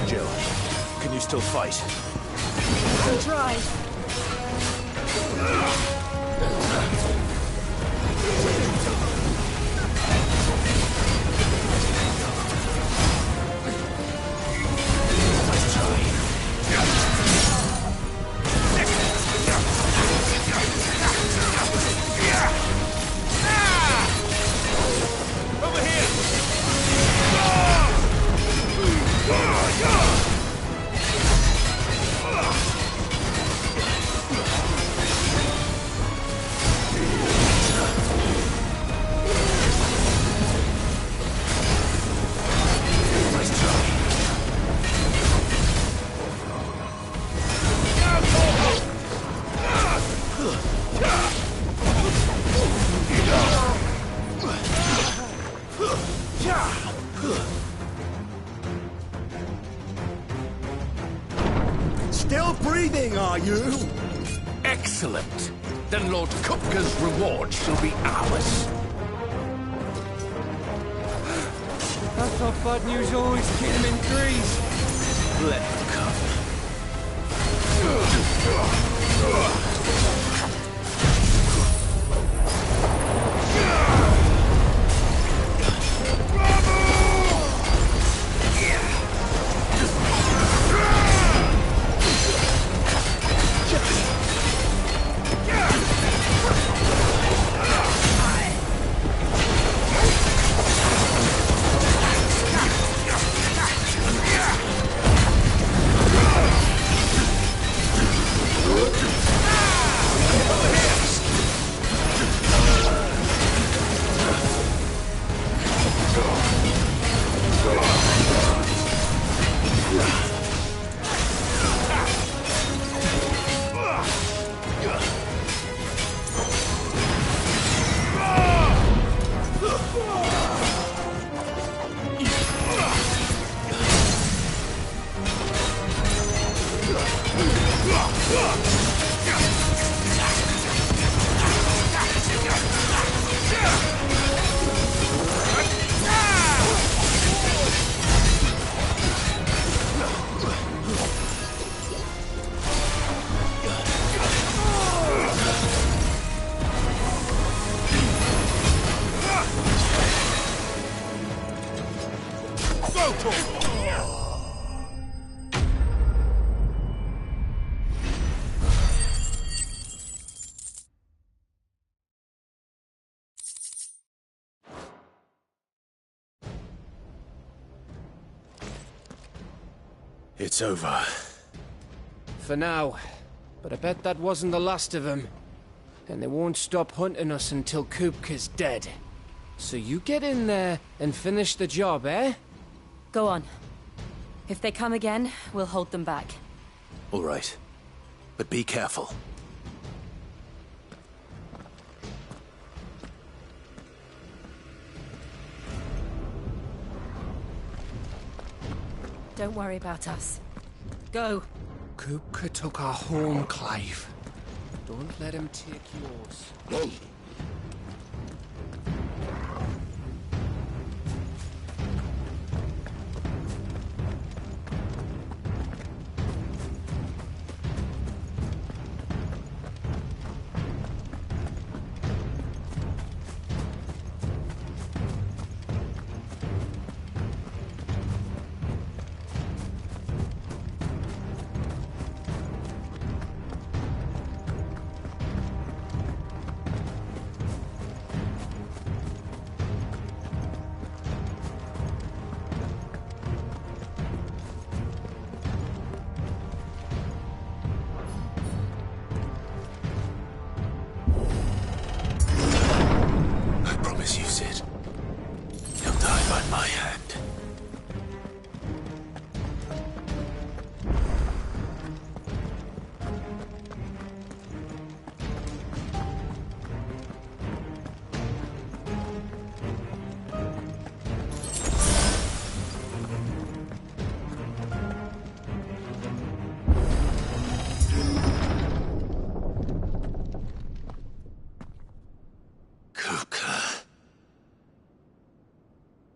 F: Jill, can you still fight?
G: I'll try.
R: Still breathing, are you?
S: Excellent. Then Lord Kupka's reward shall be ours.
N: I thought bad news always came in threes.
S: Let them come.
F: It's over.
N: For now. But I bet that wasn't the last of them. And they won't stop hunting us until Kupka's dead. So you get in there and finish the job, eh?
P: Go on. If they come again, we'll hold them back.
F: All right. But be careful.
P: Don't worry about us. Go.
N: Kupka took our home, Clive. Don't let him take yours.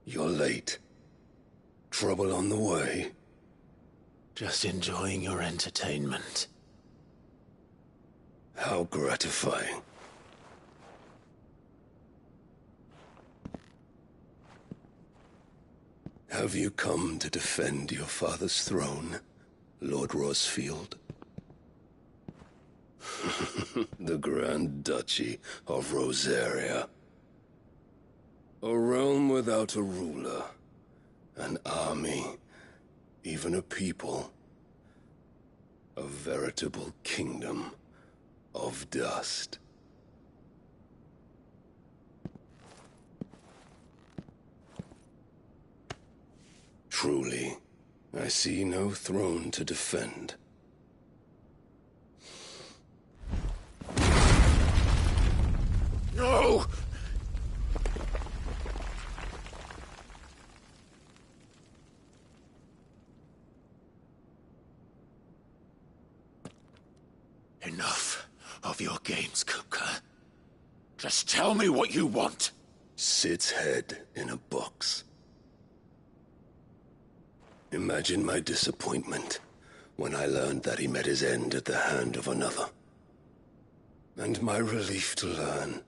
C: You're late. Trouble on the way?
F: Just enjoying your entertainment.
C: How gratifying. Have you come to defend your father's throne, Lord Rosfield? The Grand Duchy of Rosaria. A realm without a ruler, an army, even a people. A veritable kingdom of dust. Truly, I see no throne to defend.
F: No! Enough of your games, Kupka. Just tell me what you want.
C: Sid's head in a box. Imagine my disappointment when I learned that he met his end at the hand of another. And my relief to learn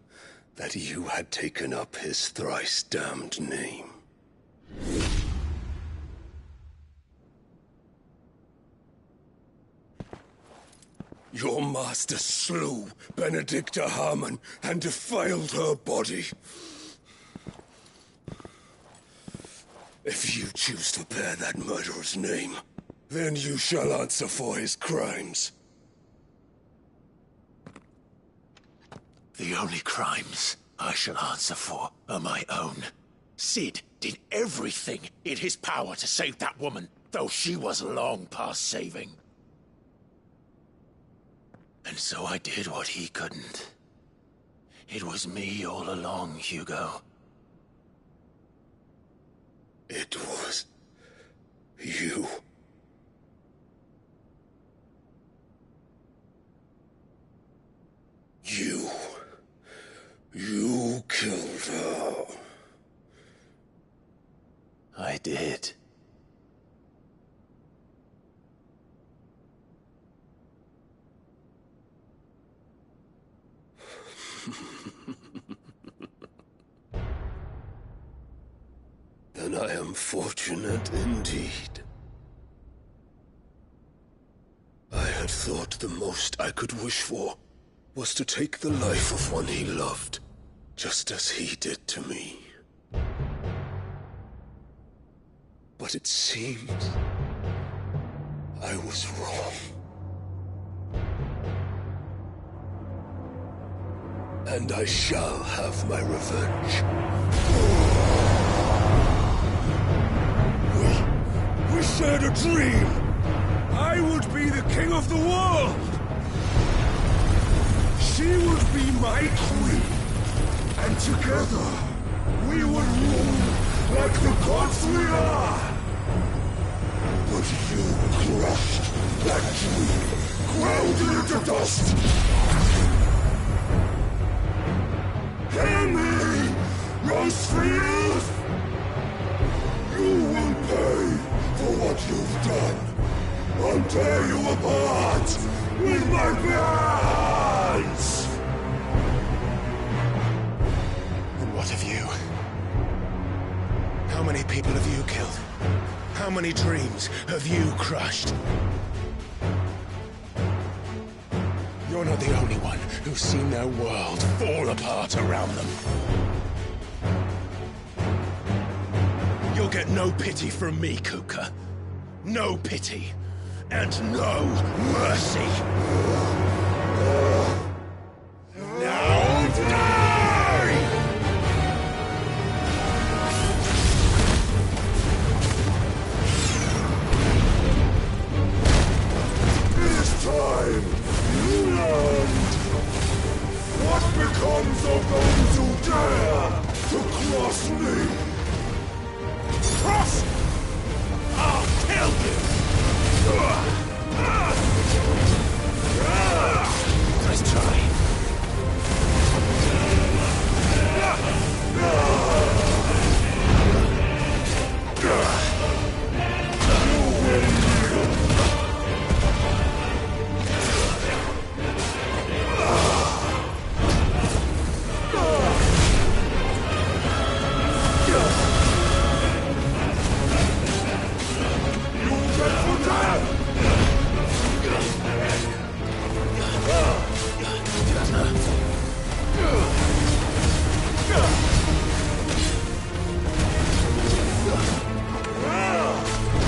C: that you had taken up his thrice-damned name. Your master slew Benedicta Harmon and defiled her body. If you choose to bear that murderer's name, then you shall answer for his crimes.
F: The only crimes I shall answer for are my own. Sid did everything in his power to save that woman, though she was long past saving. And so I did what he couldn't. It was me all along, Hugo.
C: It was you. You killed her.
F: I did.
C: Then I am fortunate indeed. I had thought the most I could wish for was to take the life of one he loved, just as he did to me. But it seems I was wrong. And I shall have my revenge. We shared a dream. I would be the king of the world. She would be my queen. And together, we would rule like the gods we are. But you crushed that dream, ground it into dust! Hear me, Rosefield! You will pay for what you've done. I'll tear you apart with my bare hands!
J: And what of you? How many people have you killed? How many dreams have you crushed? You're not the only one who's seen their world fall apart around them. You'll get no pity from me, Kupka. No pity. And no mercy. Now die!
C: This time, you learned what becomes of those who dare to cross me.
R: Cross! I'll kill you!
C: Nice try.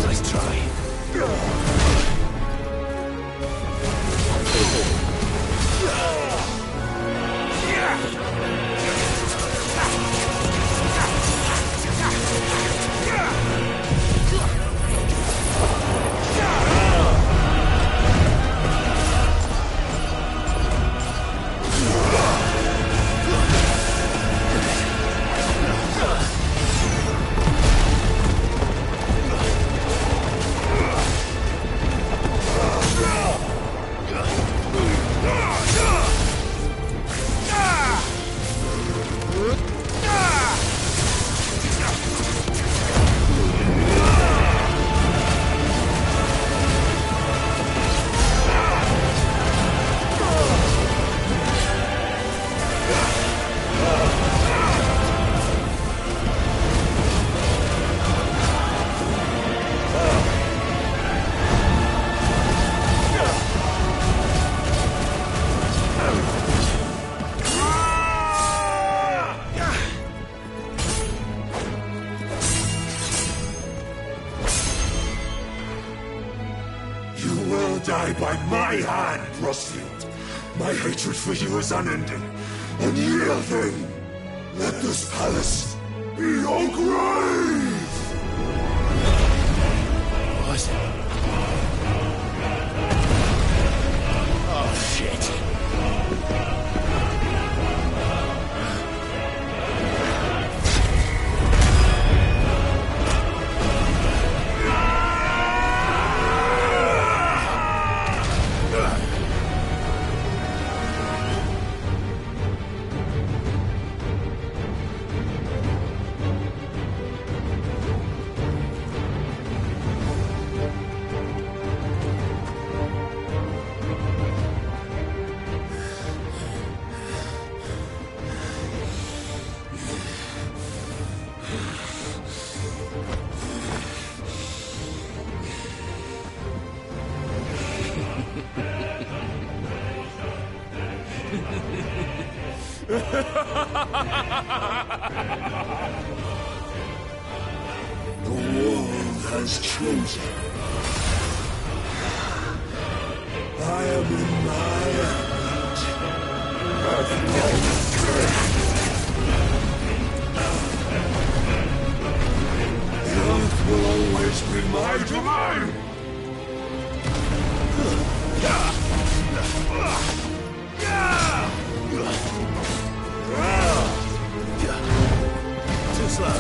C: Nice try. Die by my hand, Rosefield. My hatred for you is unending, unyielding. Let this palace be your grave!
R: What? Oh, shit.
C: The world has chosen. I am in my element. Have no fear. The earth will always be my domain.
R: Too slow.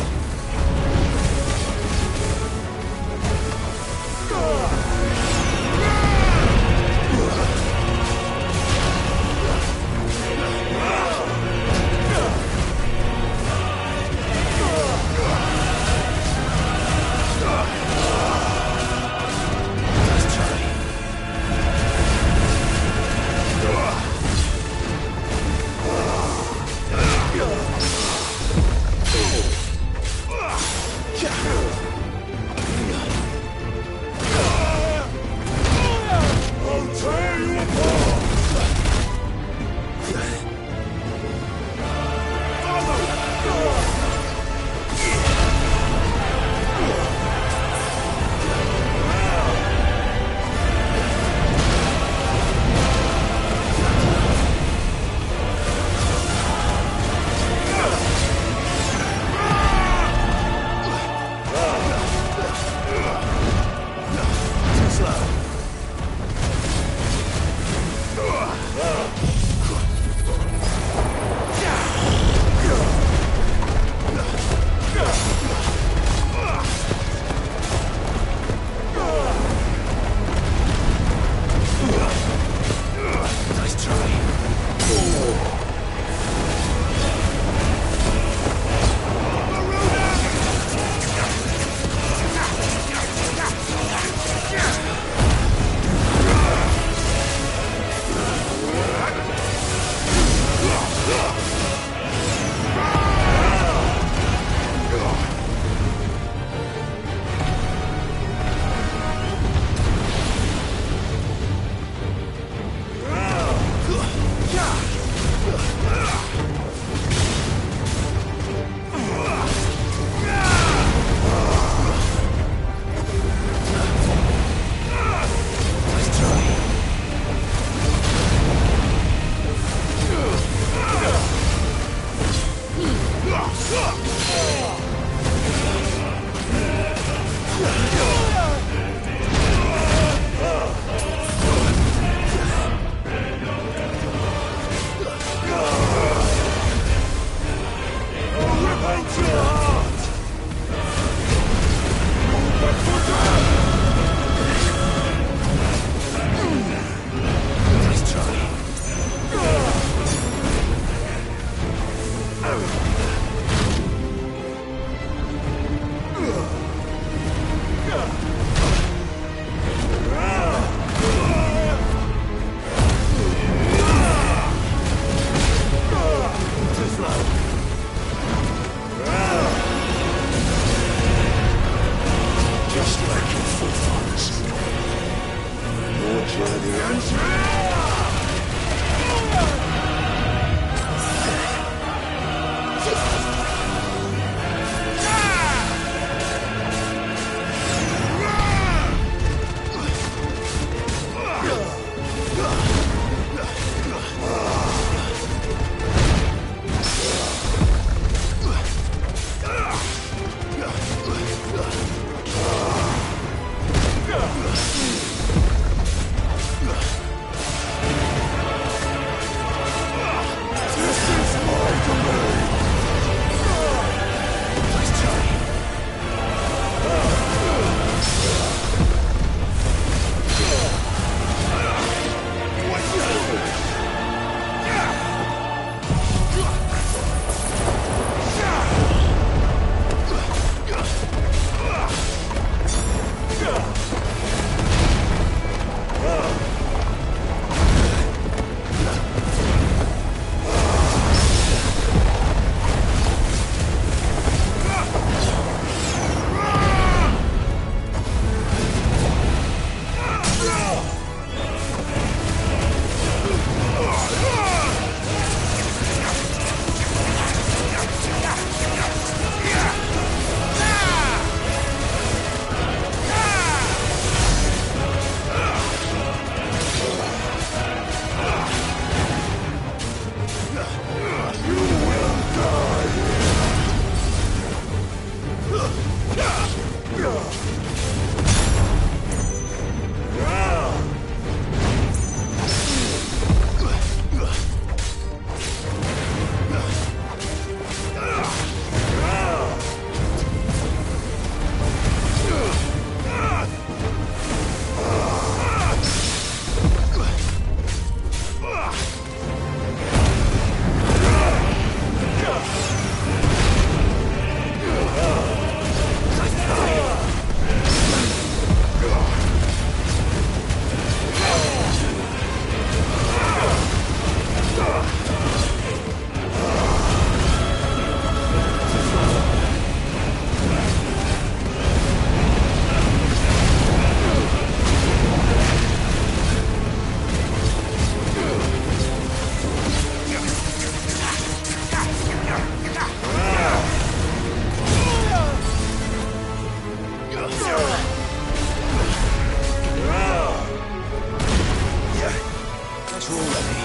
D: closer already.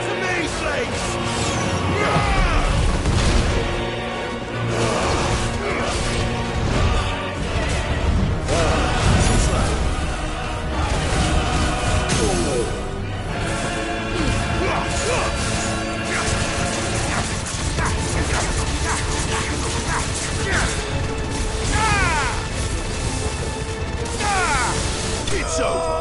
R: To me, slaves!
C: It's over.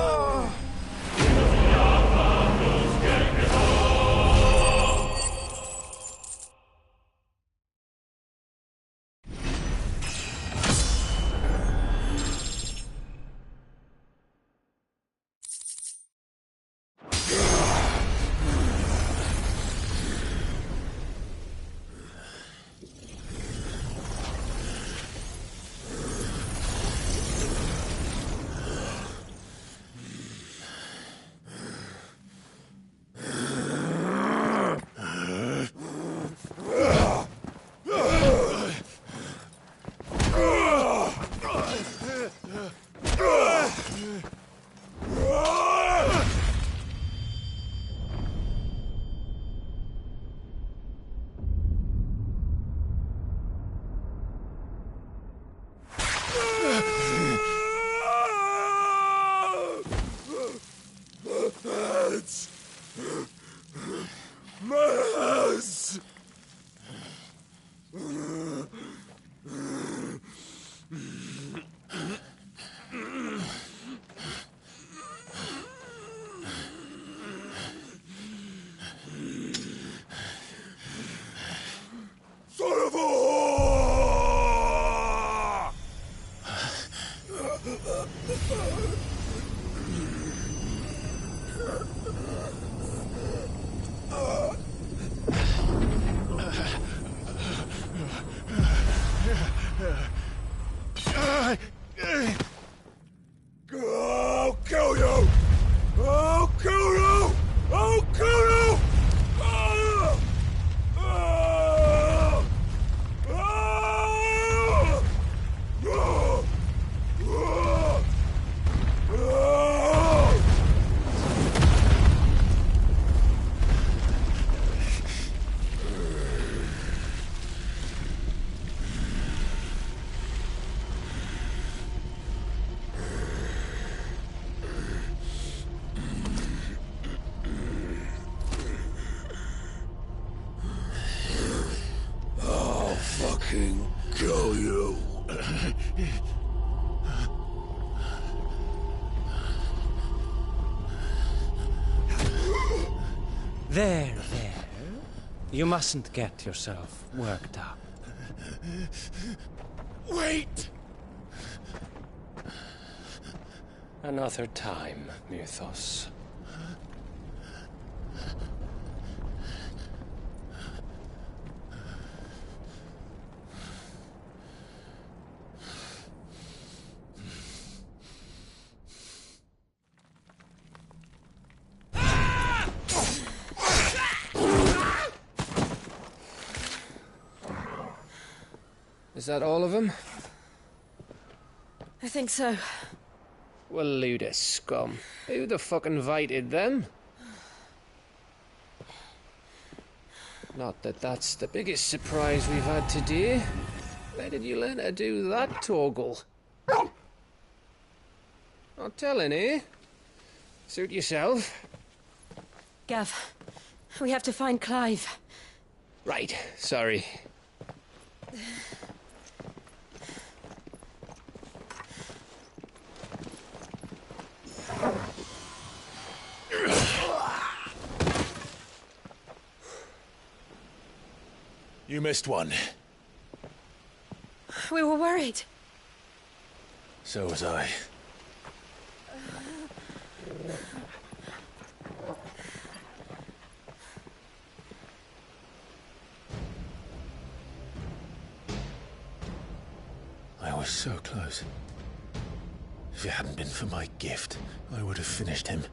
C: Son of a whore! I'll kill you! I'll kill you! I'll kill you! I'll fucking kill you.
N: There. You mustn't get yourself worked up.
C: Wait!
N: Another time, Mythos. Is that all of them?
G: I think so.
N: Well, load of scum. Who the fuck invited them? Not that that's the biggest surprise we've had today. Where did you learn to do that, Torgal? Not telling, eh? Suit yourself.
G: Gav, we have to find Clive.
N: Right, sorry.
D: You missed one.
G: We were worried.
D: So was I. I was so close. If it hadn't been for my gift, I would have finished him.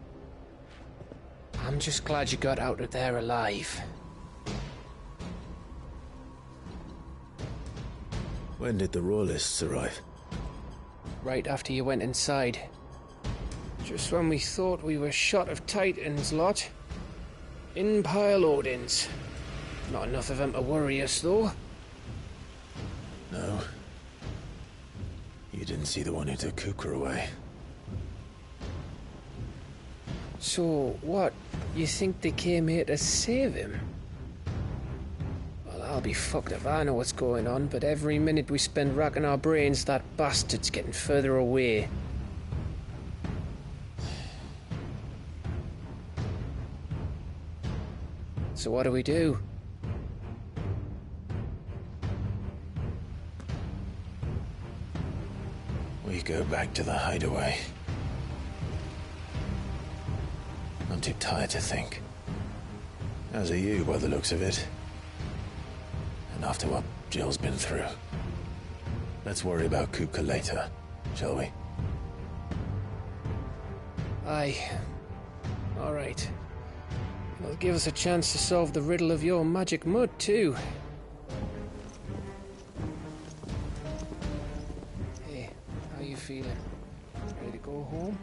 N: I'm just glad you got out of there alive.
D: When did the Royalists arrive?
N: Right after you went inside. Just when we thought we were shot of Titans, lot. In pile Odins. Not enough of them to worry us, though.
F: No. You didn't see the one who took Kukra away.
N: So, what? You think they came here to save him? Well, I'll be fucked if I know what's going on, but every minute we spend racking our brains, that bastard's getting further away. So what do we do?
F: We go back to the hideaway. I'm too tired to think. As are you, by the looks of it. And after what Jill's been through. Let's worry about Kupka later, shall we?
N: Aye. All right. It'll give us a chance to solve the riddle of your magic mud, too. Hey, how you feeling? Ready to go home?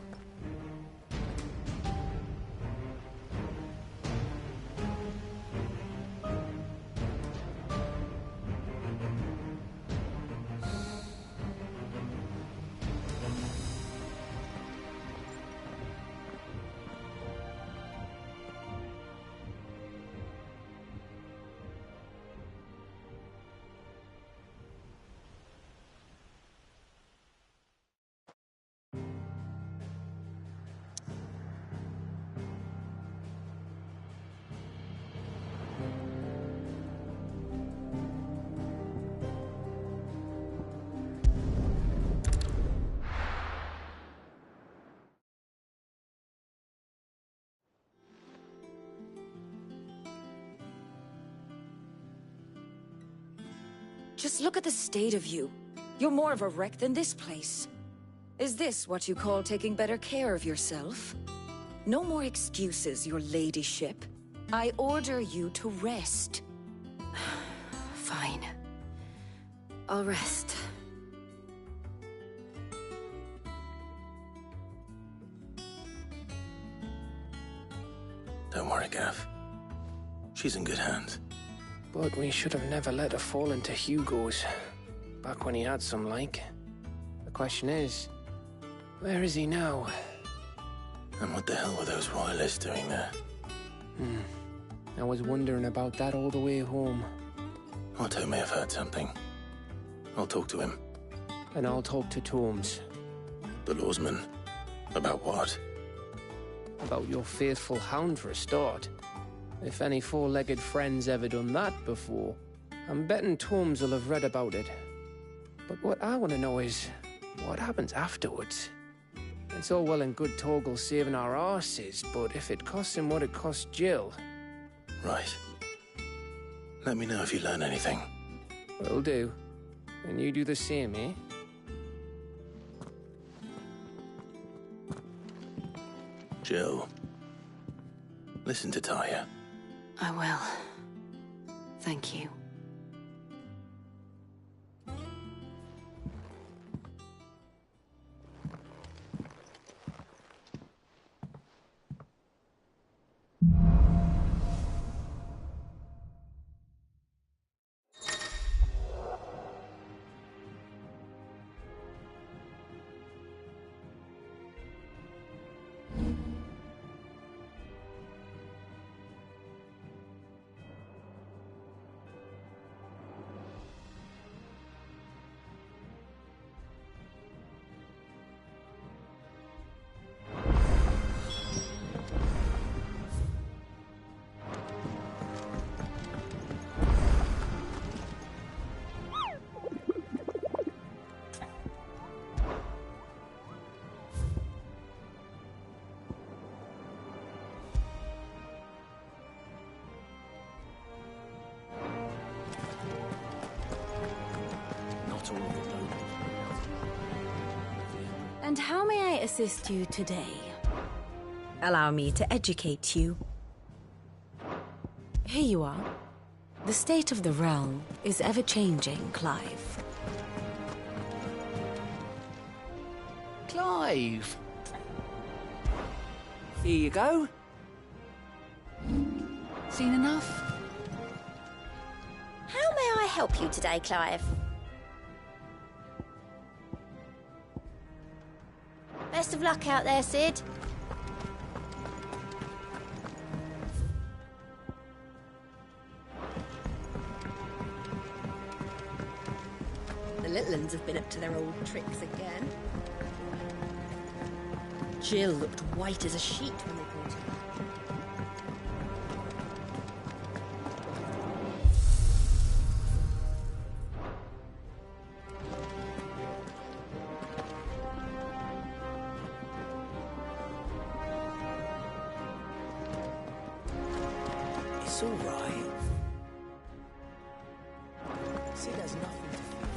Q: Just look at the state of you. You're more of a wreck than this place. Is this what you call taking better care of yourself? No more excuses, your ladyship. I order you to rest.
E: Fine. I'll rest.
F: Don't worry, Gav. She's in good hands.
N: But we should have never let her fall into Hugo's. Back when he had some like. The question is, where is he now?
F: And what the hell were those royalists doing there?
N: I was wondering about that all the way home.
F: Otto may have heard something. I'll talk to him.
N: And I'll talk to Tomes.
F: The lawsman? About what?
N: About your faithful hound for a start. If any four-legged friend's ever done that before, I'm betting Tomes will have read about it. But what I want to know is, what happens afterwards? It's all well and good Torgal saving our arses, but if it costs him what it cost Jill...
F: Right. Let me know if you learn anything.
N: Will do. And you do the same, eh?
F: Jill, listen to Taya.
E: I will. Thank you.
Q: And how may I assist you today? Allow me to educate you. Here you are. The state of the realm is ever-changing, Clive.
N: Clive!
I: Here you go.
M: Seen enough?
E: How may I help you today, Clive? Best of luck out there, Sid.
O: The little uns have been up to their old tricks again. Jill looked white as a sheet when they brought her.
I: It's all right. Sid has nothing to fear.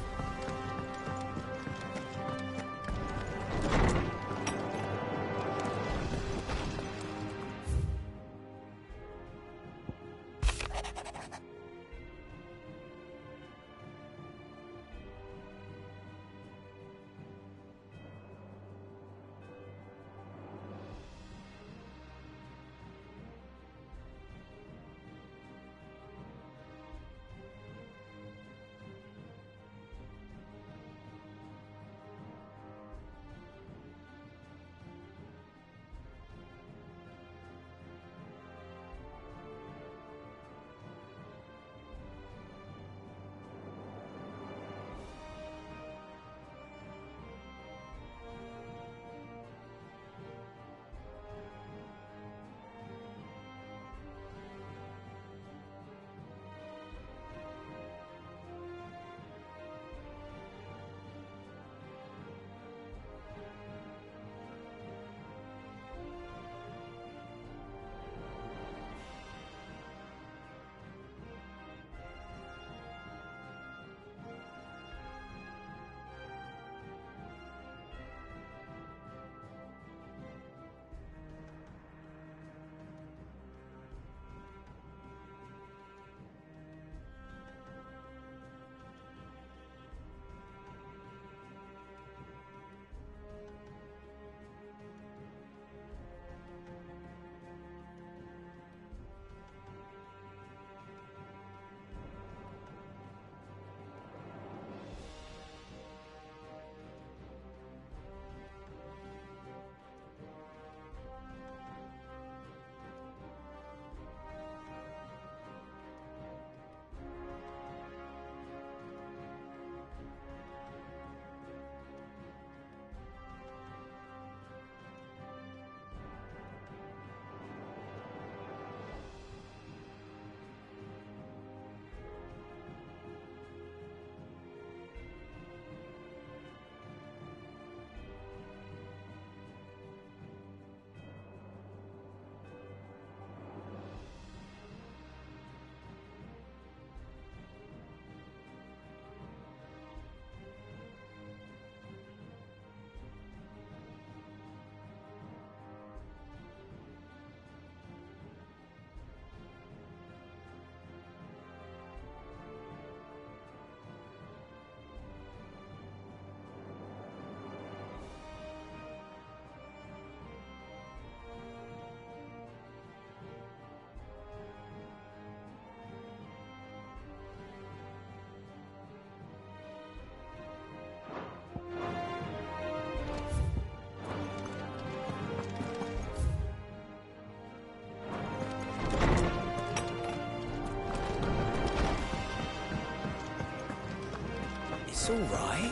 I: It's all right.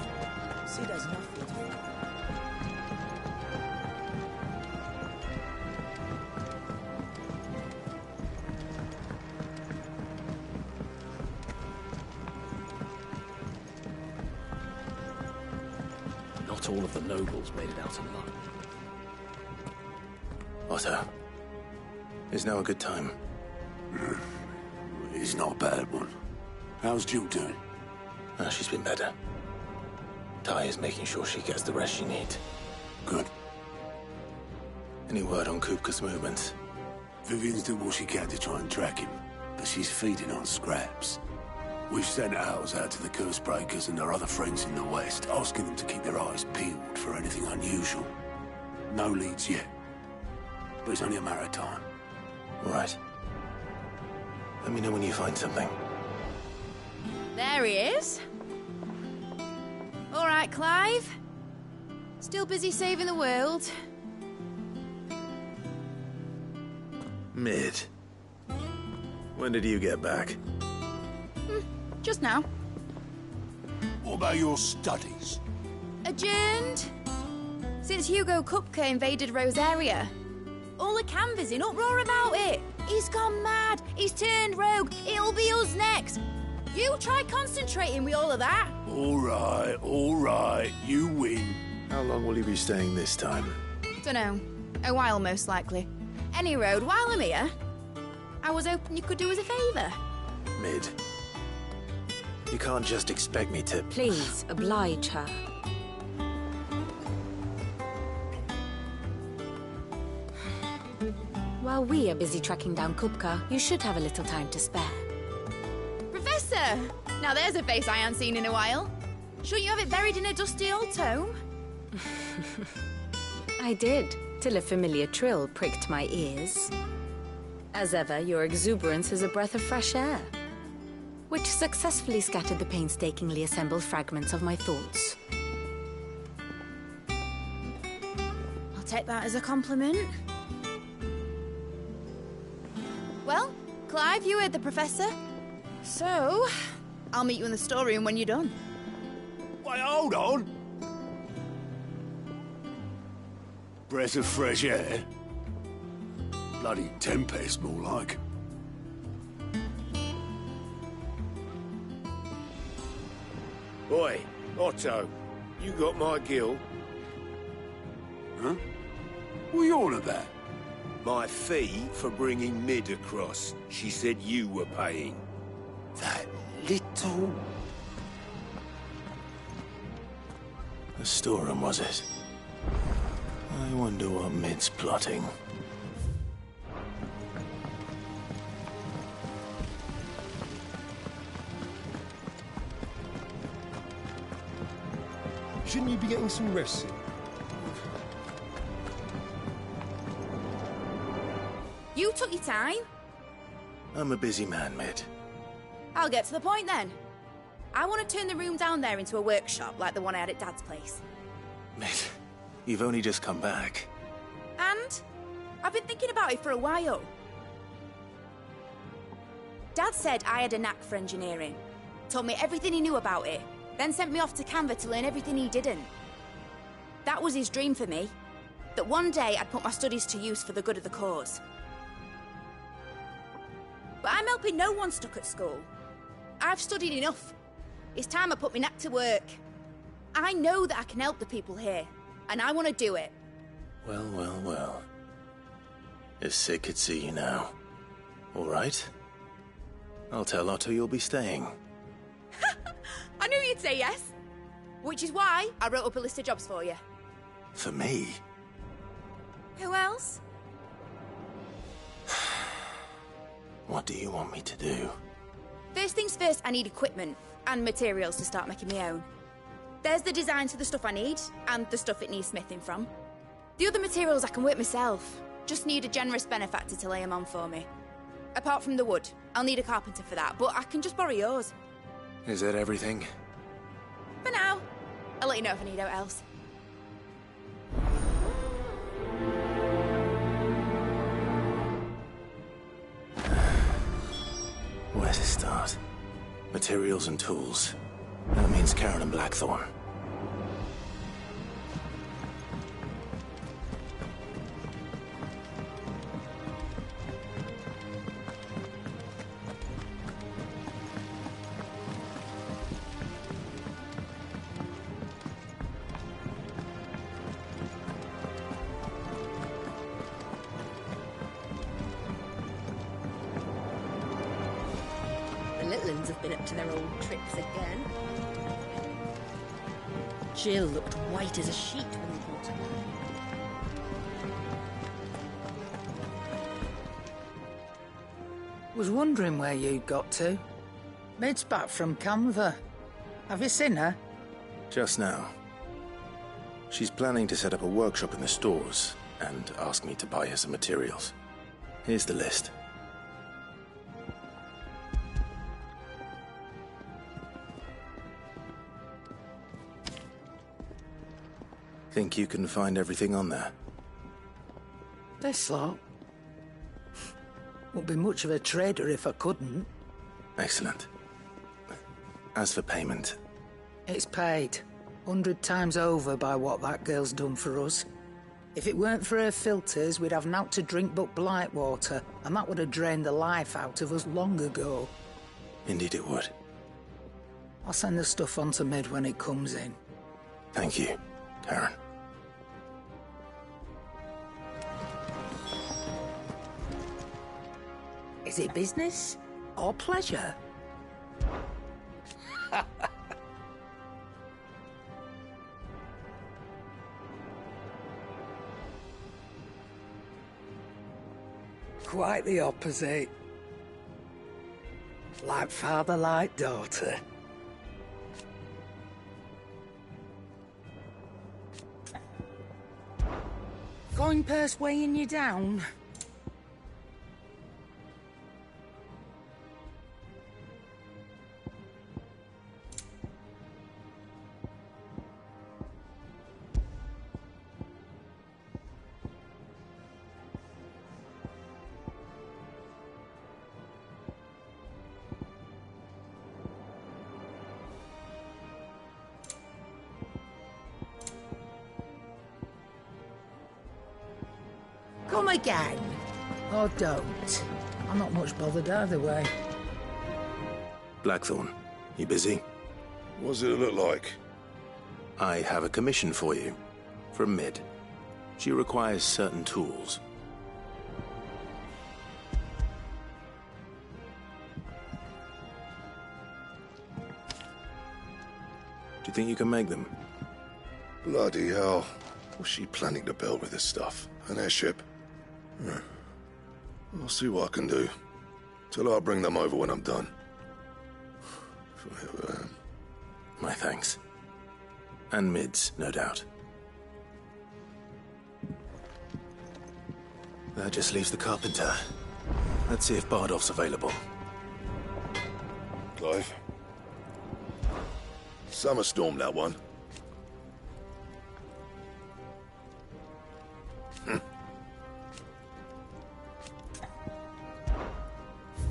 I: Sid has nothing to fear.
T: Not all of the nobles made it out alive.
F: Otto, is now a good time?
C: It's not a bad one. How's Jill doing?
F: She's been better. Ty is making sure she gets the rest she needs.
C: Good.
F: Any word on Kupka's movements?
C: Vivian's doing what she can to try and track him, but she's feeding on scraps. We've sent ours out to the Cursebreakers and our other friends in the West, asking them to keep their eyes peeled for anything unusual. No leads yet. but it's only a matter of time.
F: Right. Let me know when you find something.
K: There he is. All right, Clive. Still busy saving the world.
F: Mid. When did you get back?
K: Just now.
C: What about your studies?
K: Adjourned. Since Hugo Kupka invaded Rosaria. All the canvass in uproar about it. He's gone mad. He's turned rogue. It'll be us next. You try concentrating with all of that.
C: All right. You win.
F: How long will you be staying this time?
K: Dunno. A while, most likely. Any road, while I'm here, I was hoping you could do us a favour.
F: Mid. You can't just expect me to...
Q: Please, oblige her. While we are busy tracking down Kupka, you should have a little time to spare.
K: Professor! Now there's a face I haven't seen in a while. Shouldn't you have it buried in a dusty old tome?
Q: I did, till a familiar trill pricked my ears. As ever, your exuberance is a breath of fresh air, which successfully scattered the painstakingly assembled fragments of my thoughts.
K: I'll take that as a compliment. Well, Clive, you heard the Professor. So, I'll meet you in the storeroom when you're done.
C: Wait, hold on. Breath of fresh air? Bloody tempest, more like.
U: Oi, Otto, you got my gill?
C: Huh? What are you on about?
U: My fee for bringing Mid across. She said you were paying.
C: That little...
F: The storeroom, was it? I wonder what Mid's plotting.
J: Shouldn't you be getting some rest soon?
K: You took your time.
F: I'm a busy man, Mid.
K: I'll get to the point then. I want to turn the room down there into a workshop like the one I had at Dad's place.
F: Mid, you've only just come back.
K: And I've been thinking about it for a while. Dad said I had a knack for engineering. Told me everything he knew about it. Then sent me off to Canva to learn everything he didn't. That was his dream for me. That one day I'd put my studies to use for the good of the cause. But I'm helping no one stuck at school. I've studied enough. It's time I put my knack to work. I know that I can help the people here, and I want to do it.
F: Well. If Sid could see you now. All right. I'll tell Otto you'll be staying.
K: I knew you'd say yes. Which is why I wrote up a list of jobs for you.
F: For me?
K: Who else?
F: What do you want me to do?
K: First things first, I need equipment and materials to start making my own. There's the designs for the stuff I need, and the stuff it needs smithing from. The other materials I can work myself. Just need a generous benefactor to lay them on for me. Apart from the wood, I'll need a carpenter for that, but I can just borrow yours.
F: Is that everything?
K: For now. I'll let you know if I need out else.
F: Where to start? Materials and tools. That means Karen and Blackthorn.
O: The little uns have been up to their old tricks again.
B: Jill looked white as a sheet when we brought her. Was wondering where you'd got to. Mid's back from Canva. Have you seen her?
F: Just now. She's planning to set up a workshop in the stores, and asked me to buy her some materials. Here's the list. Think you can find everything on there?
B: This lot. Wouldn't be much of a trader if I couldn't.
F: Excellent. As for payment...
B: It's paid. 100 times over by what that girl's done for us. If it weren't for her filters, we'd have naught to drink but blight water, and that would have drained the life out of us long ago.
F: Indeed it would.
B: I'll send the stuff on to Mid when it comes in.
F: Thank you, Karen.
B: Is it business or pleasure? Quite the opposite. Like father, like daughter. Coin purse weighing you down? Come again. Or don't. I'm not much bothered either way.
F: Blackthorn, you busy?
C: What does it look like?
F: I have a commission for you. From Mid. She requires certain tools. Do you think you can make them?
C: Bloody hell. What's she planning to build with this stuff? An airship? I'll see what I can do. Tell her I'll bring them over when I'm done.
F: My thanks. And Mid's, no doubt. That just leaves the carpenter. Let's see if Bardolph's available.
C: Clive? Summer storm, that one.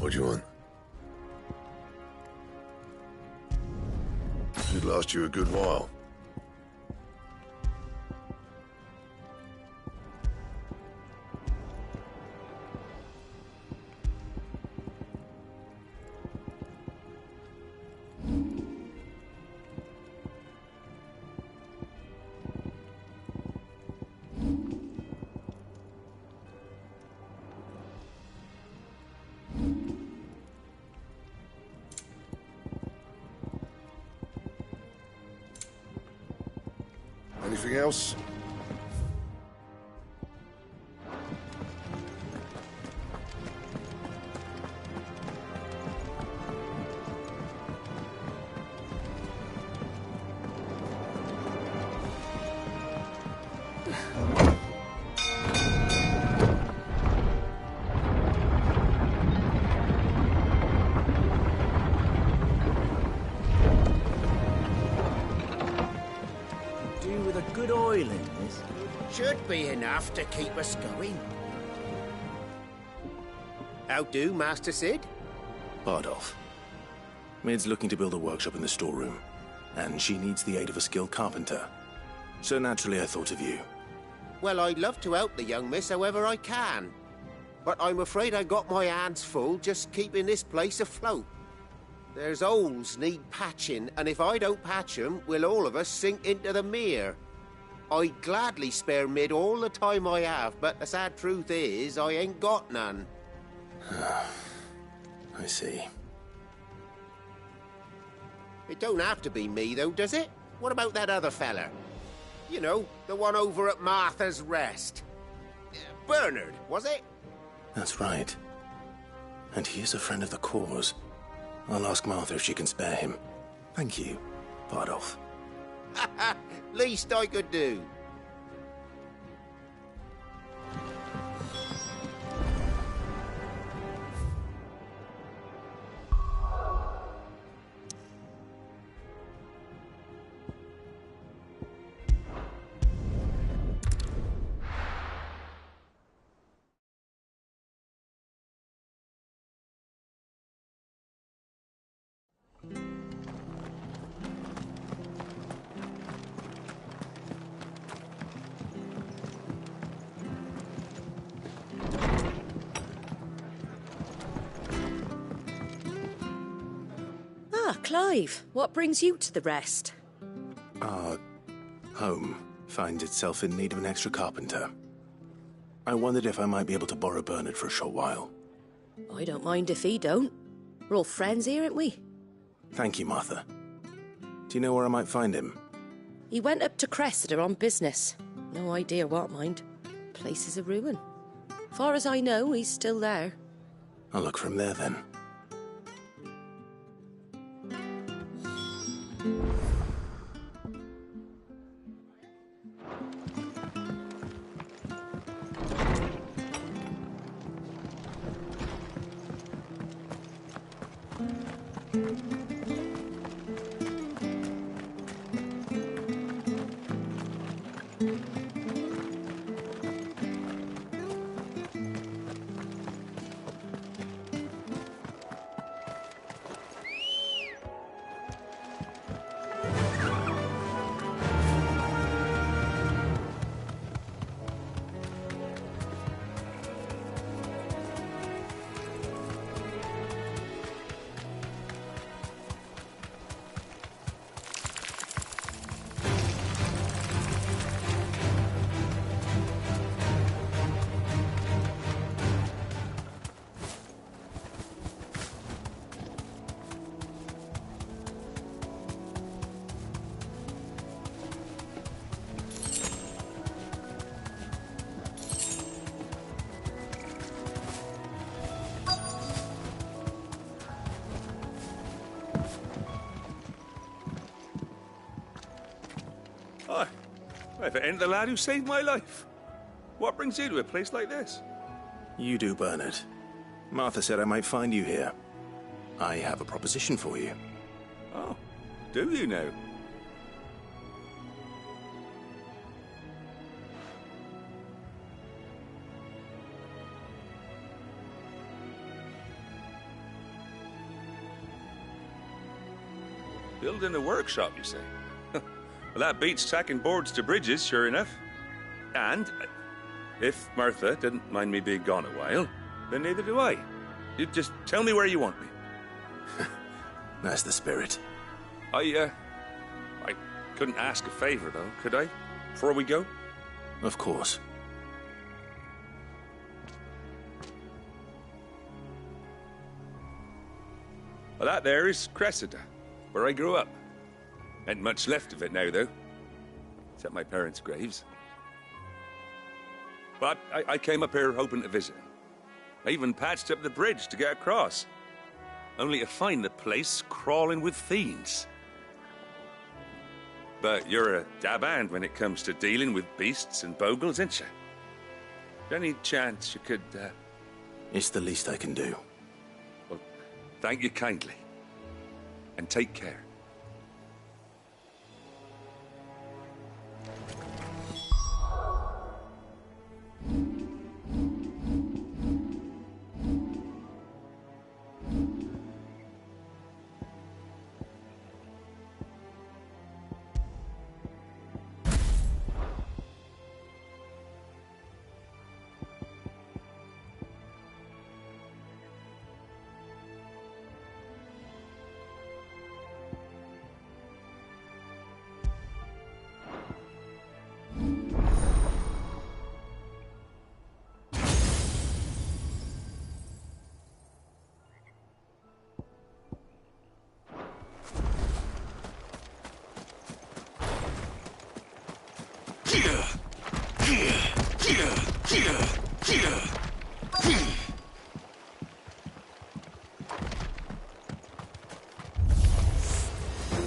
C: What do you want? Should last you a good while. Anything else?
I: Good oil in this. Should be enough to keep us going. How do, Master Sid?
F: Bardolph. Mid's looking to build a workshop in the storeroom, and she needs the aid of a skilled carpenter. So naturally I thought of you.
I: Well, I'd love to help the young miss however I can. But I'm afraid I got my hands full just keeping this place afloat. There's holes need patching, and if I don't patch them, we'll all of us sink into the mere. I'd gladly spare Mid all the time I have, but the sad truth is, I ain't got none.
F: I see.
I: It don't have to be me, though, does it? What about that other fella? You know, the one over at Martha's Rest. Bernard, was it?
F: That's right. And he is a friend of the cause. I'll ask Martha if she can spare him. Thank you, Bardolph.
I: Least I could do.
O: Ah, Clive. What brings you to the rest?
F: Our home finds itself in need of an extra carpenter. I wondered if I might be able to borrow Bernard for a short while.
O: I don't mind if he don't. We're all friends here, aren't we?
F: Thank you, Martha. Do you know where I might find him?
O: He went up to Cressida on business. No idea what, mind. Place is a ruin. Far as I know, he's still there.
F: I'll look for him there, then.
A: Hi. If it ain't the lad who saved my life. What brings you to a place like this?
F: You do, Bernard. Martha said I might find you here. I have a proposition for you.
A: Oh, do you now? Building a workshop, you say? Well, that beats tacking boards to bridges, sure enough. And if Martha didn't mind me being gone a while, then neither do I. You just tell me where you want me.
F: That's the spirit.
A: I couldn't ask a favor, though, could I? Before we go?
F: Of course.
A: Well, that there is Cressida, where I grew up. Ain't much left of it now, though. Except my parents' graves. But I came up here hoping to visit. I even patched up the bridge to get across. Only to find the place crawling with fiends. But you're a dab hand when it comes to dealing with beasts and bogles, ain't you? Any chance you could,
F: It's the least I can do.
A: Well, thank you kindly. And take care.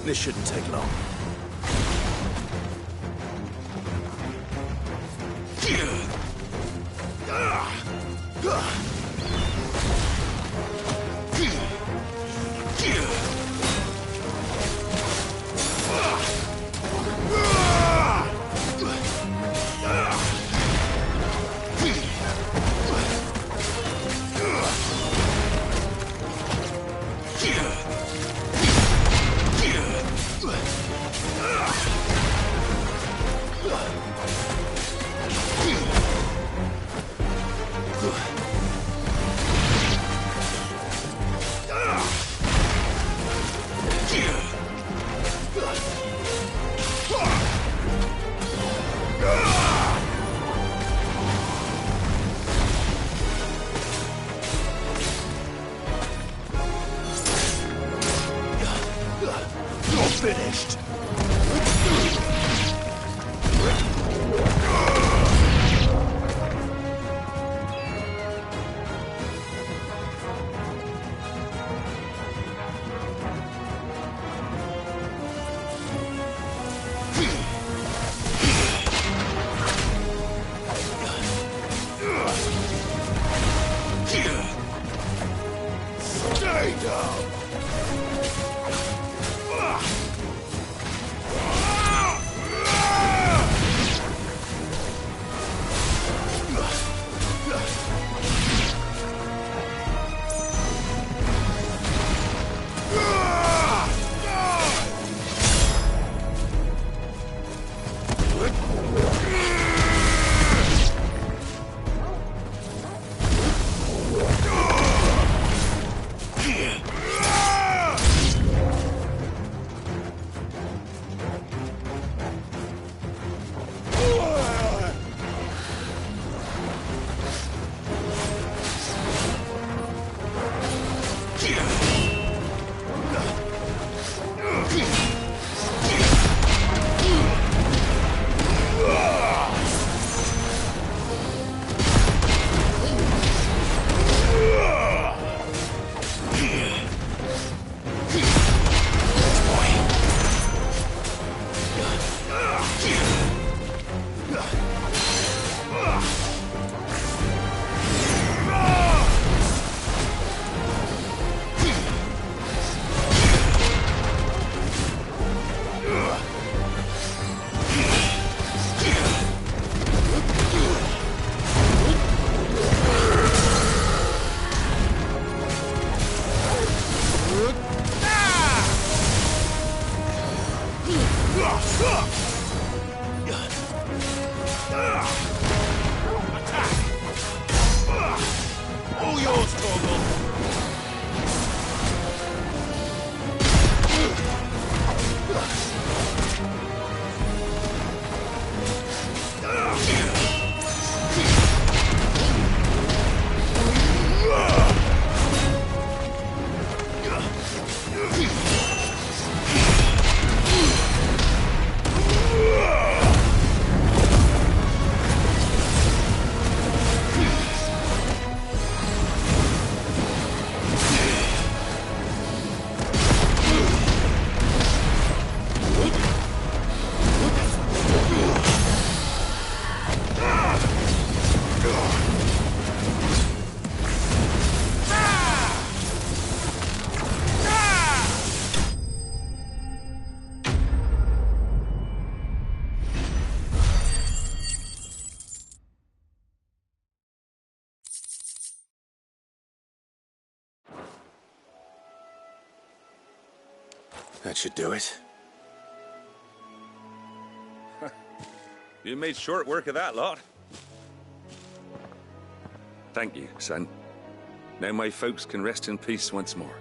F: This shouldn't take long.
C: finished. Stay down! All yours, Torgal!
F: That should do it.
A: You made short work of that lot. Thank you, son. Now my folks can rest in peace once more.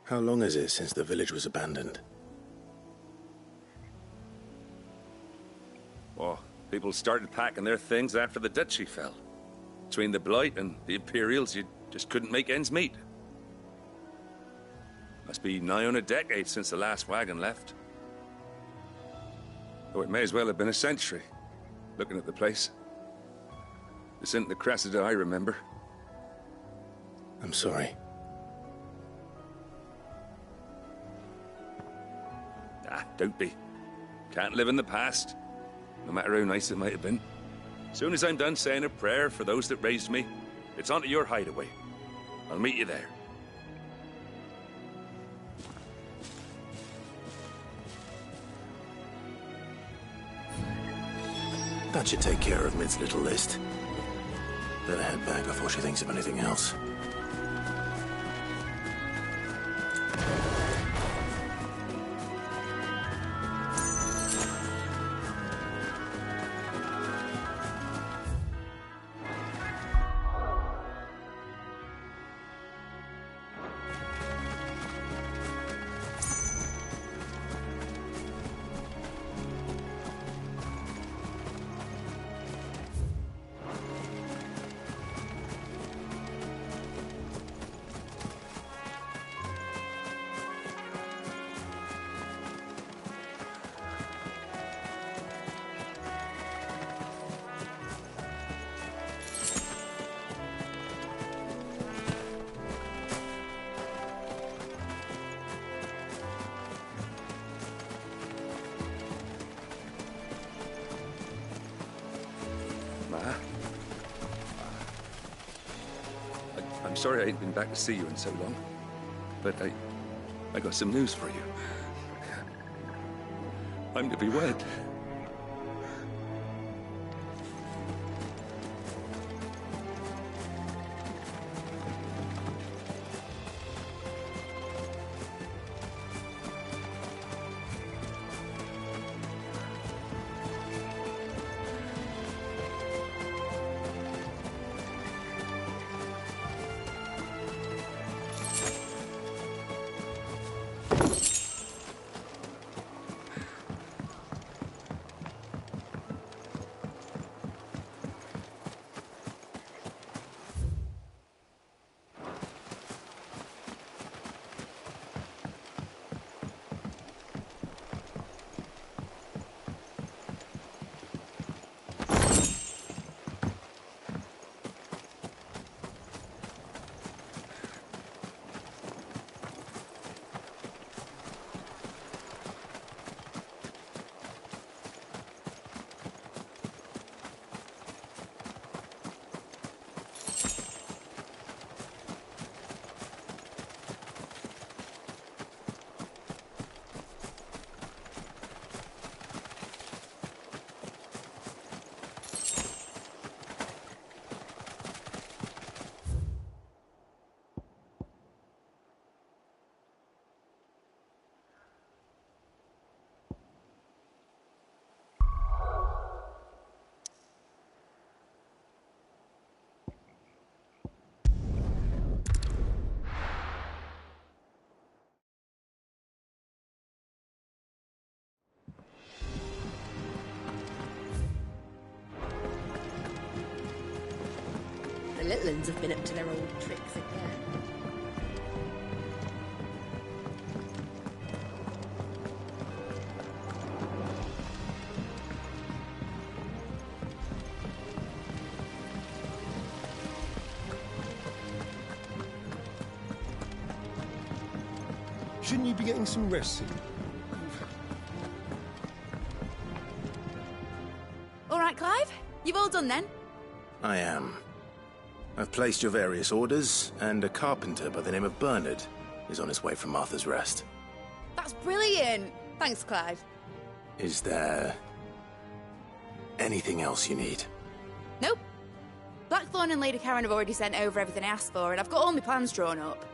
F: How long is it since the village was abandoned?
A: Oh, people started packing their things after the duchy fell. Between the Blight and the Imperials, you just couldn't make ends meet. Must be nigh on a decade since the last wagon left. Oh, it may as well have been a century, looking at the place. This isn't the Cressida I remember.
F: I'm sorry.
A: Ah, don't be. Can't live in the past, no matter how nice it might have been. Soon as I'm done saying a prayer for those that raised me, it's onto your hideaway. I'll meet you there.
F: That should take care of Mid's little list. Better head back before she thinks of anything else.
A: sorry I ain't been back to see you in so long. But I got some news for you. I'm to be wed.
O: The little uns have been up to their old tricks again.
J: Shouldn't you be getting some rest soon?
K: All right, Clive? You've all done then?
F: I am. I've placed your various orders, and a carpenter by the name of Bernard is on his way from Martha's Rest.
K: That's brilliant! Thanks, Clive.
F: Is there anything else you need?
K: Nope. Blackthorn and Lady Karen have already sent over everything I asked for, and I've got all my plans drawn up.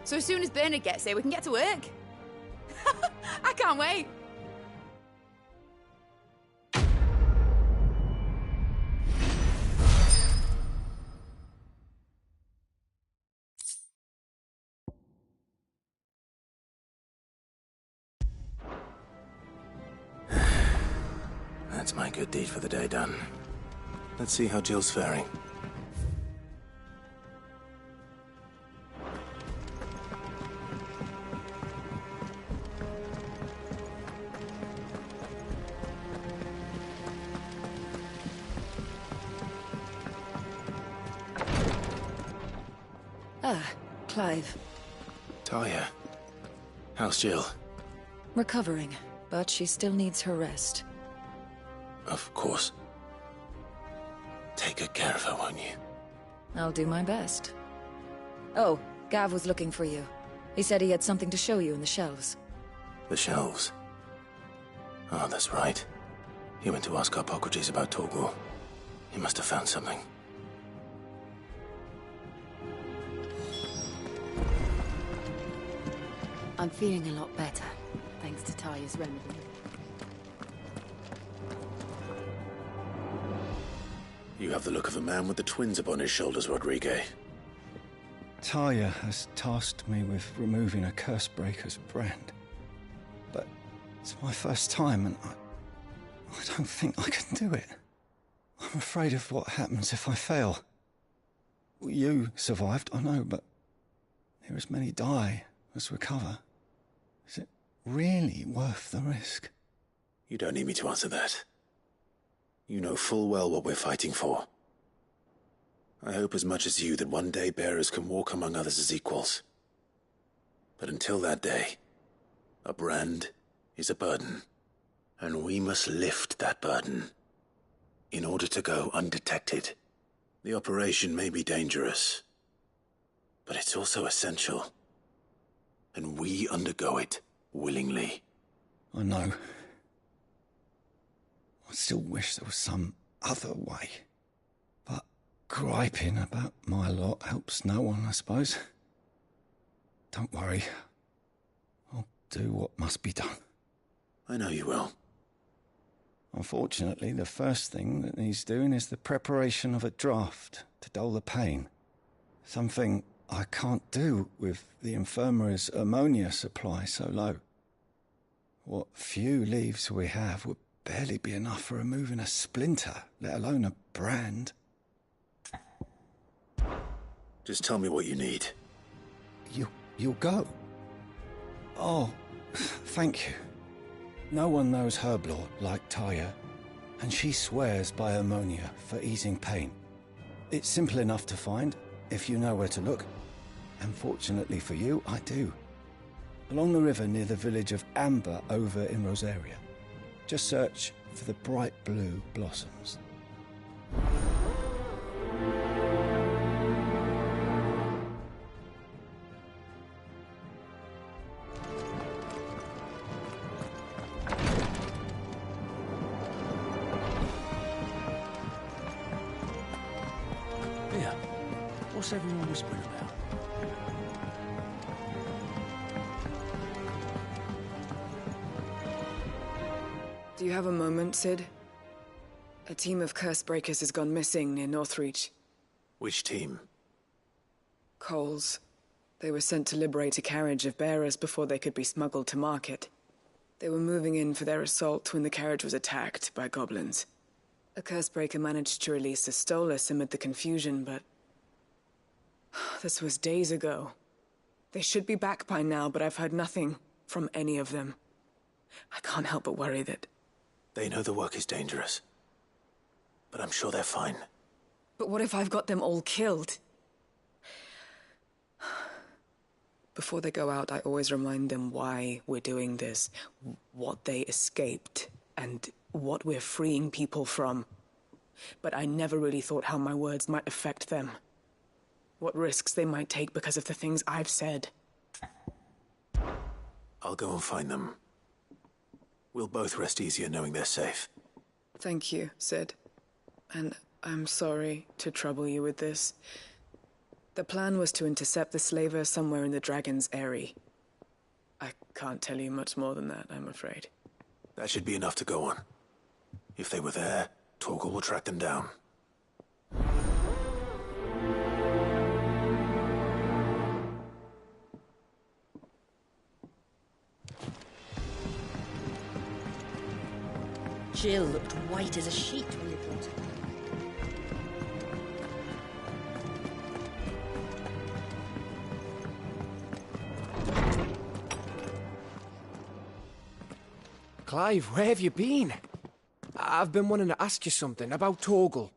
K: So as soon as Bernard gets here, we can get to work. I can't wait.
F: That's my good deed for the day done. Let's see how Jill's faring.
M: Ah, Clive.
F: Talia, how's Jill?
M: Recovering, but she still needs her rest.
F: Of course. Take good care of her, won't you?
M: I'll do my best. Oh, Gav was looking for you. He said he had something to show you in the shelves.
F: The shelves? Oh, that's right. He went to ask Harpocrates about Torgal. He must have found something.
P: I'm feeling a lot better, thanks to Talia's remedy.
F: You have the look of a man with the twins upon his shoulders, Rodrigue.
H: Talia has tasked me with removing a Cursebreaker's brand. But it's my first time, and I don't think I can do it. I'm afraid of what happens if I fail. You survived, I know, but there as many die as recover. Is it really worth the risk?
F: You don't need me to answer that. You know full well what we're fighting for. I hope as much as you that one day bearers can walk among others as equals. But until that day, a brand is a burden, and we must lift that burden in order to go undetected. The operation may be dangerous, But it's also essential. And we undergo it willingly.
H: I know. I still wish there was some other way. But griping about my lot helps no one, I suppose. Don't worry. I'll do what must be done.
F: I know you will.
H: Unfortunately, the first thing that needs doing is the preparation of a draft to dull the pain. Something I can't do with the infirmary's ammonia supply so low. What few leaves we have would barely be enough for removing a splinter, let alone a brand.
F: Just tell me what you need.
H: You'll go? Oh, thank you. No one knows Herblord like Taya, and she swears by ammonia for easing pain. It's simple enough to find, if you know where to look. And fortunately for you, I do. Along the river near the village of Amber over in Rosaria. Just search for the bright blue blossoms.
C: Here, what's everyone whispering about?
M: Do you have a moment, Sid? A team of Cursebreakers has gone missing near Northreach.
F: Which team?
M: Coles. They were sent to liberate a carriage of bearers before they could be smuggled to market. They were moving in for their assault when the carriage was attacked by goblins. A Cursebreaker managed to release a Stolas amid the confusion, but... this was days ago. They should be back by now, but I've heard nothing from any of them. I can't help but worry that...
F: They know the work is dangerous. But I'm sure they're fine.
M: But what if I've got them all killed? Before they go out, I always remind them why we're doing this, what they escaped, and what we're freeing people from. But I never really thought how my words might affect them. What risks they might take because of the things I've said.
F: I'll go and find them. We'll both rest easier knowing they're safe.
M: Thank you, Sid. And I'm sorry to trouble you with this. The plan was to intercept the slaver somewhere in the Dragon's Eyrie. I can't tell you much more than that, I'm afraid.
F: That should be enough to go on. If they were there, Torgal will track them down.
O: Jill looked white as a sheet when they brought her.
N: Clive, where have you been? I've been wanting to ask you something about Torgal.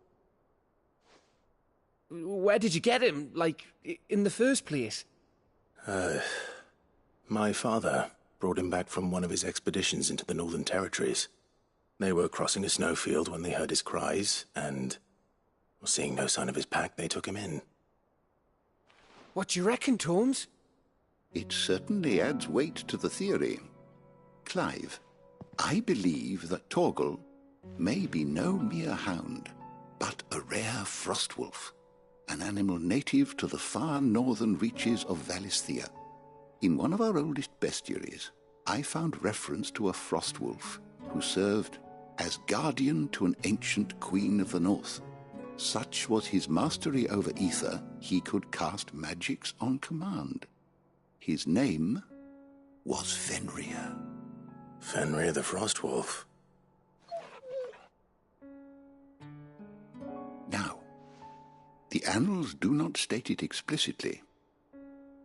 N: Where did you get him, like, in the first place?
F: My father brought him back from one of his expeditions into the Northern Territories. They were crossing a snowfield when they heard his cries, and, seeing no sign of his pack, they took him in.
N: What do you reckon, Torms?
L: It certainly adds weight to the theory. Clive, I believe that Torgal may be no mere hound, but a rare frostwolf, an animal native to the far northern reaches of Valisthea. In one of our oldest bestiaries, I found reference to a frostwolf who served as guardian to an ancient queen of the north. Such was his mastery over ether, he could cast magics on command. His name was Fenrir.
F: Fenrir the Frostwolf.
L: Now, the annals do not state it explicitly,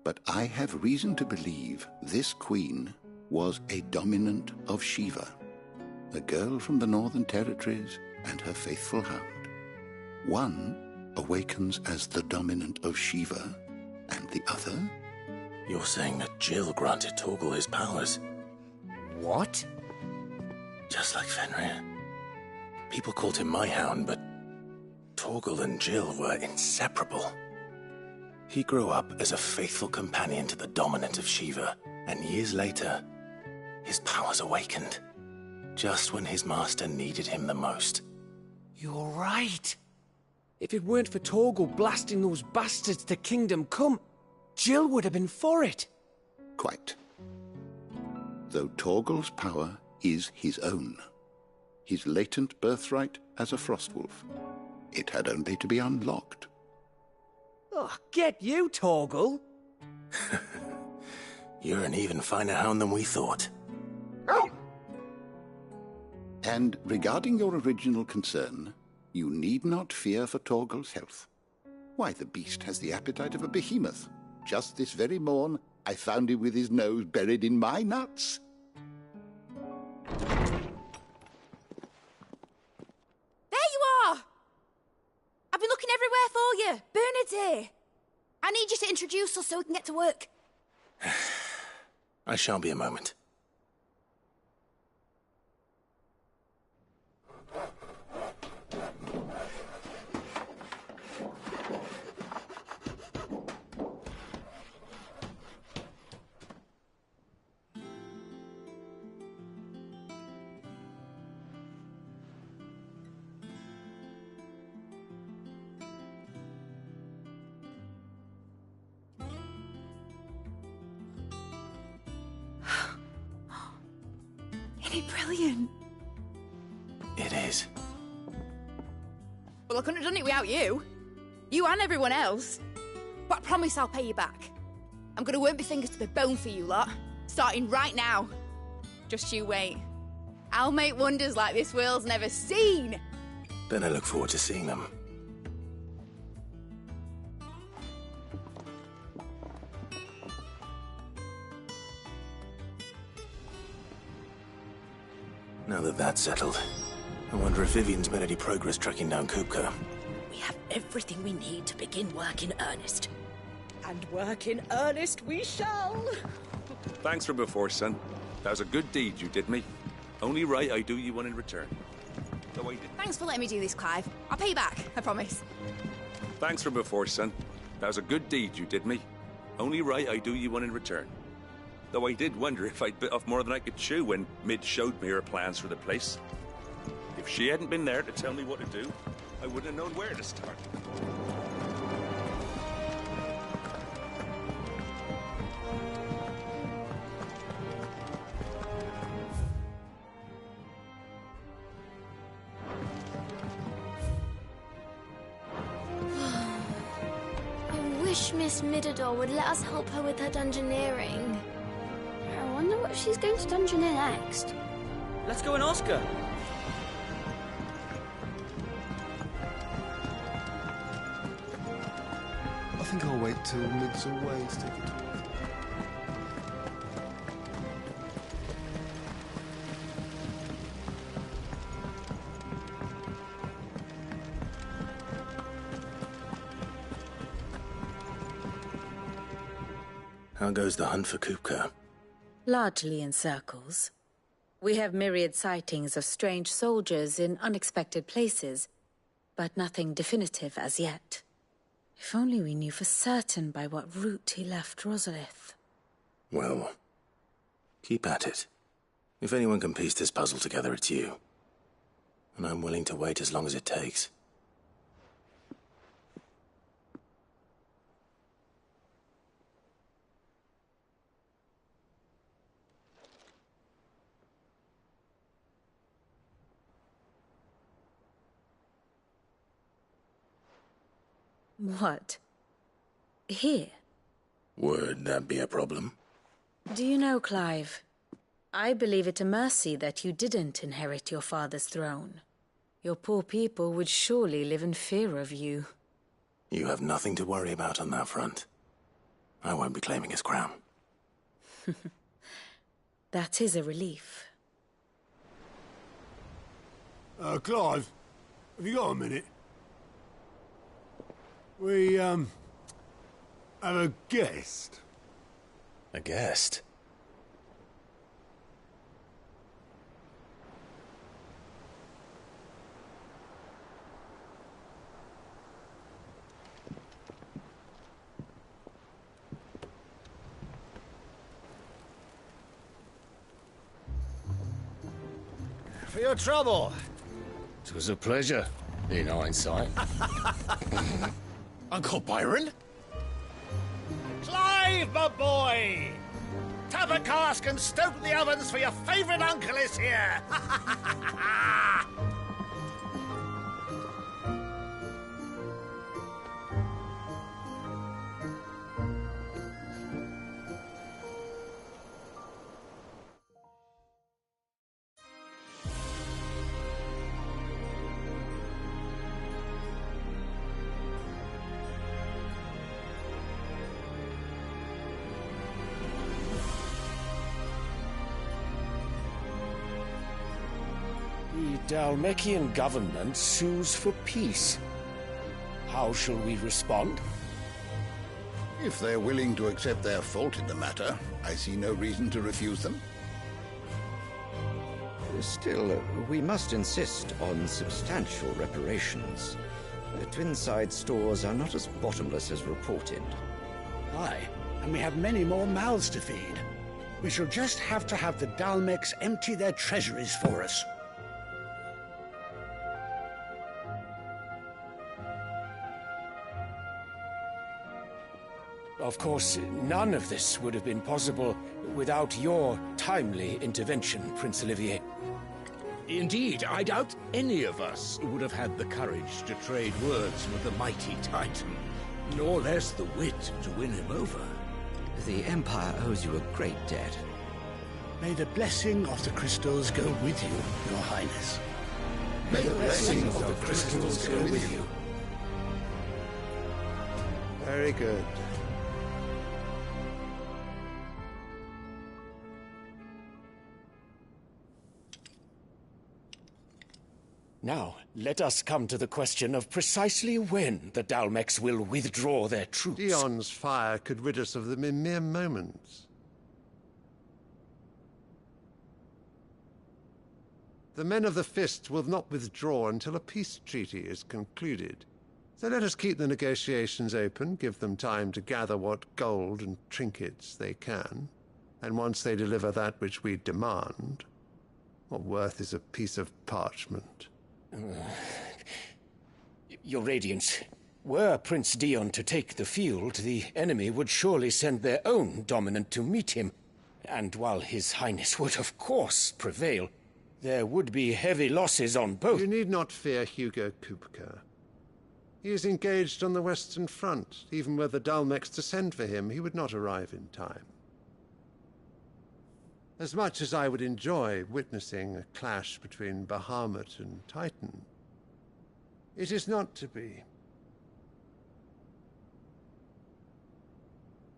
L: but I have reason to believe this queen was a dominant of Shiva, a girl from the Northern Territories and her faithful hound. One awakens as the dominant of Shiva, and the other...
F: You're saying that Jill granted Torgal his powers?
N: What?
F: Just like Fenrir. People called him my hound, but Torgal and Jill were inseparable. He grew up as a faithful companion to the dominant of Shiva, and years later, his powers awakened, just when his master needed him the most.
N: You're right. If it weren't for Torgal blasting those bastards to Kingdom Come, Jill would have been for it.
L: Quite. Though Torgal's power is his own, his latent birthright as a Frostwolf, it had only to be unlocked.
N: Oh, get you, Torgal!
F: You're an even finer hound than we thought.
L: And regarding your original concern, you need not fear for Torgal's health. Why, the beast has the appetite of a behemoth. Just this very morn, I found him with his nose buried in my nuts.
K: There you are! I've been looking everywhere for you. Bernard's here. I need you to introduce us so we can get to work.
F: I shan't be a moment.
K: Isn't it brilliant?
F: It is.
K: Well, I couldn't have done it without you. You and everyone else. But I promise I'll pay you back. I'm gonna work my fingers to the bone for you lot. Starting right now. Just you wait. I'll make wonders like this world's never seen.
F: Then I look forward to seeing them. Now that that's settled, I wonder if Vivian's made any progress tracking down Kupka.
O: We have everything we need to begin work in earnest. And work in earnest we shall.
A: Thanks for before, son. That was a good deed you did me. Only right I do you one in return. Though I did.
K: Thanks for letting me do this, Clive. I'll pay you back, I promise.
A: Thanks for before, son. That was a good deed you did me. Only right I do you one in return. Though I did wonder if I'd bit off more than I could chew when Mid showed me her plans for the place. If she hadn't been there to tell me what to do, I wouldn't have known where to start.
S: I wish Miss Midador would let us help her with her dungeoneering. I wonder what she's going to dungeoneer next.
I: Let's go and ask her.
J: I think I'll wait till Mid's away to take it to work.
F: How goes the hunt for Kupka?
P: Largely in circles. We have myriad sightings of strange soldiers in unexpected places, but nothing definitive as yet. If only we knew for certain by what route he left Rosalith.
F: Well, keep at it. If anyone can piece this puzzle together, it's you. And I'm willing to wait as long as it takes.
P: What? Here?
F: Would that be a problem?
P: Do you know, Clive, I believe it a mercy that you didn't inherit your father's throne. Your poor people would surely live in fear of you.
F: You have nothing to worry about on that front. I won't be claiming his crown.
P: That is a relief.
C: Clive, have you got a minute? We, have a guest.
F: A guest?
R: your trouble.
T: 'Twas a pleasure, in hindsight.
R: Uncle Byron? Clive, my boy! Tap a cask and stoke the ovens, for your favourite uncle is here!
N: The Dalmekian government sues for peace. How shall we respond?
L: If they're willing to accept their fault in the matter, I see no reason to refuse them.
V: Still, we must insist on substantial reparations. The Twinside stores are not as bottomless as reported.
C: Aye, and we have many more mouths to feed. We shall just have to have the Dalmecs empty their treasuries for us.
N: Of course, none of this would have been possible without your timely intervention, Prince Olivier.
W: Indeed, I doubt any of us would have had the courage to trade words with the mighty Titan, nor less the wit to win him over.
V: The Empire owes you a great debt.
C: May the blessing of the crystals go with you, Your Highness.
V: May the blessing of the crystals go with you.
J: Very good.
N: Now, let us come to the question of precisely when the Dalmecs will withdraw their troops.
X: Dion's fire could rid us of them in mere moments. The men of the Fist will not withdraw until a peace treaty is concluded. So let us keep the negotiations open, give them time to gather what gold and trinkets they can, and once they deliver that which we demand, what worth is a piece of parchment?
N: Your Radiance, were Prince Dion to take the field, the enemy would surely send their own dominant to meet him. And while His Highness would of course prevail, there would be heavy losses on both.
X: You need not fear Hugo Kupka. He is engaged on the Western Front. Even were the Dalmecs to send for him, he would not arrive in time. As much as I would enjoy witnessing a clash between Bahamut and Titan, it is not to be.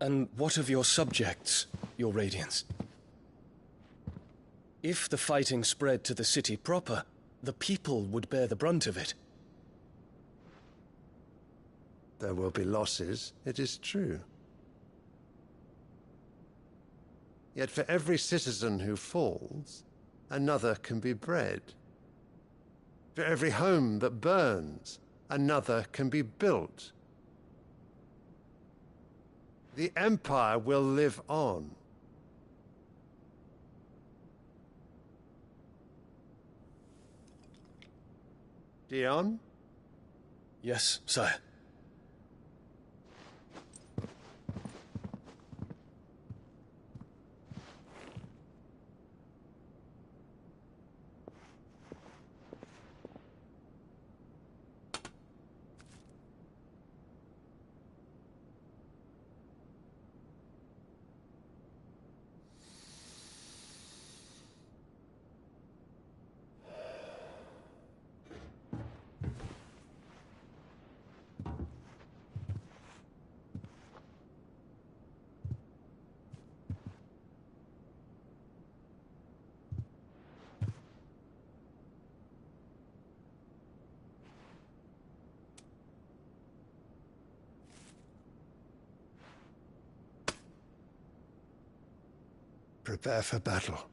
H: And what of your subjects, Your Radiance? If the fighting spread to the city proper, the people would bear the brunt of it.
X: There will be losses, it is true. Yet for every citizen who falls, another can be bred. For every home that burns, another can be built. The Empire will live on. Dion?
H: Yes, sire.
X: Prepare for battle.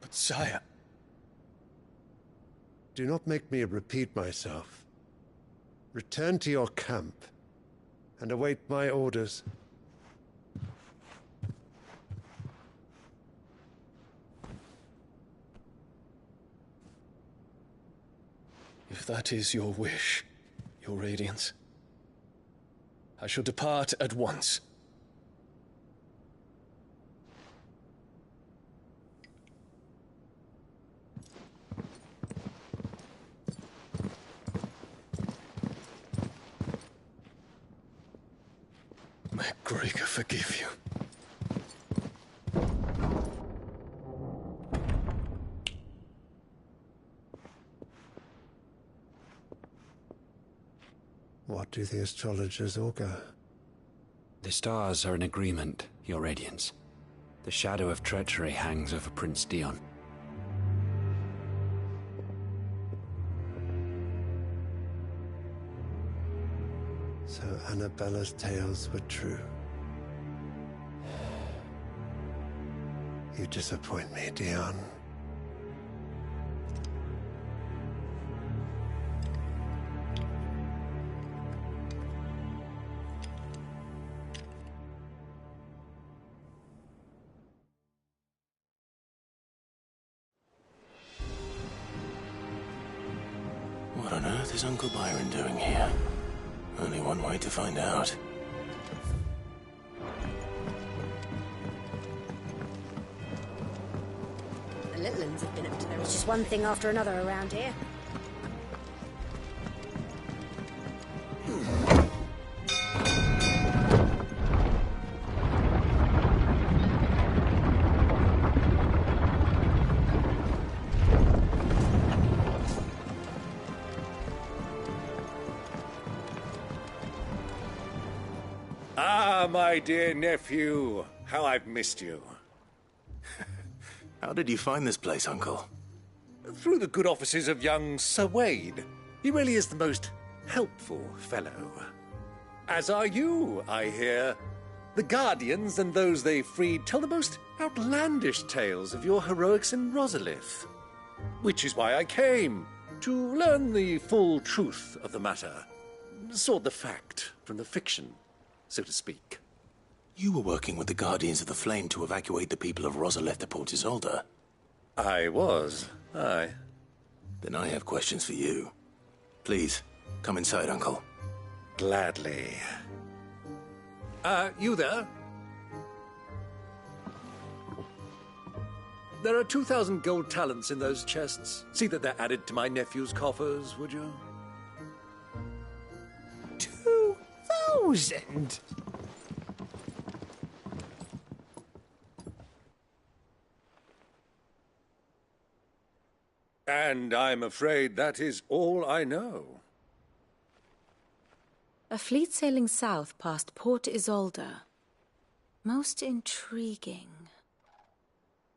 H: But sire...
X: Do not make me repeat myself. Return to your camp and await my orders.
T: If that is your wish, Your Radiance, I shall depart at once. May Gregor forgive you.
X: What do the astrologers augur?
D: The stars are in agreement, Your Radiance. The shadow of treachery hangs over Prince Dion.
X: So Annabella's tales were true. You disappoint me, Dion.
R: What on earth is Uncle Byron doing here? Only one way to find out.
E: The little ones have been up to there. It's just one thing after another around here.
R: Ah, my dear nephew. How I've missed you. How did you find this place, Uncle? Through the good offices of young Sir Wade. He really is the most helpful fellow. As are you, I hear. The Guardians and those they freed tell the most outlandish tales of your heroics in Rosalith. Which is why I came, to learn the full truth of the matter. Sort the fact from the fiction, so to speak. You were working with the Guardians of the Flame to evacuate the people of Rosalith to Port Isolde. I was, aye. Then I have questions for you. Please, come inside, Uncle. Gladly. You there? There are 2,000 gold talents in those chests. See that they're added to my nephew's coffers, would you?
J: 2,000?
R: And I'm afraid that is all I know.
P: A fleet sailing south past Port Isolde. Most intriguing.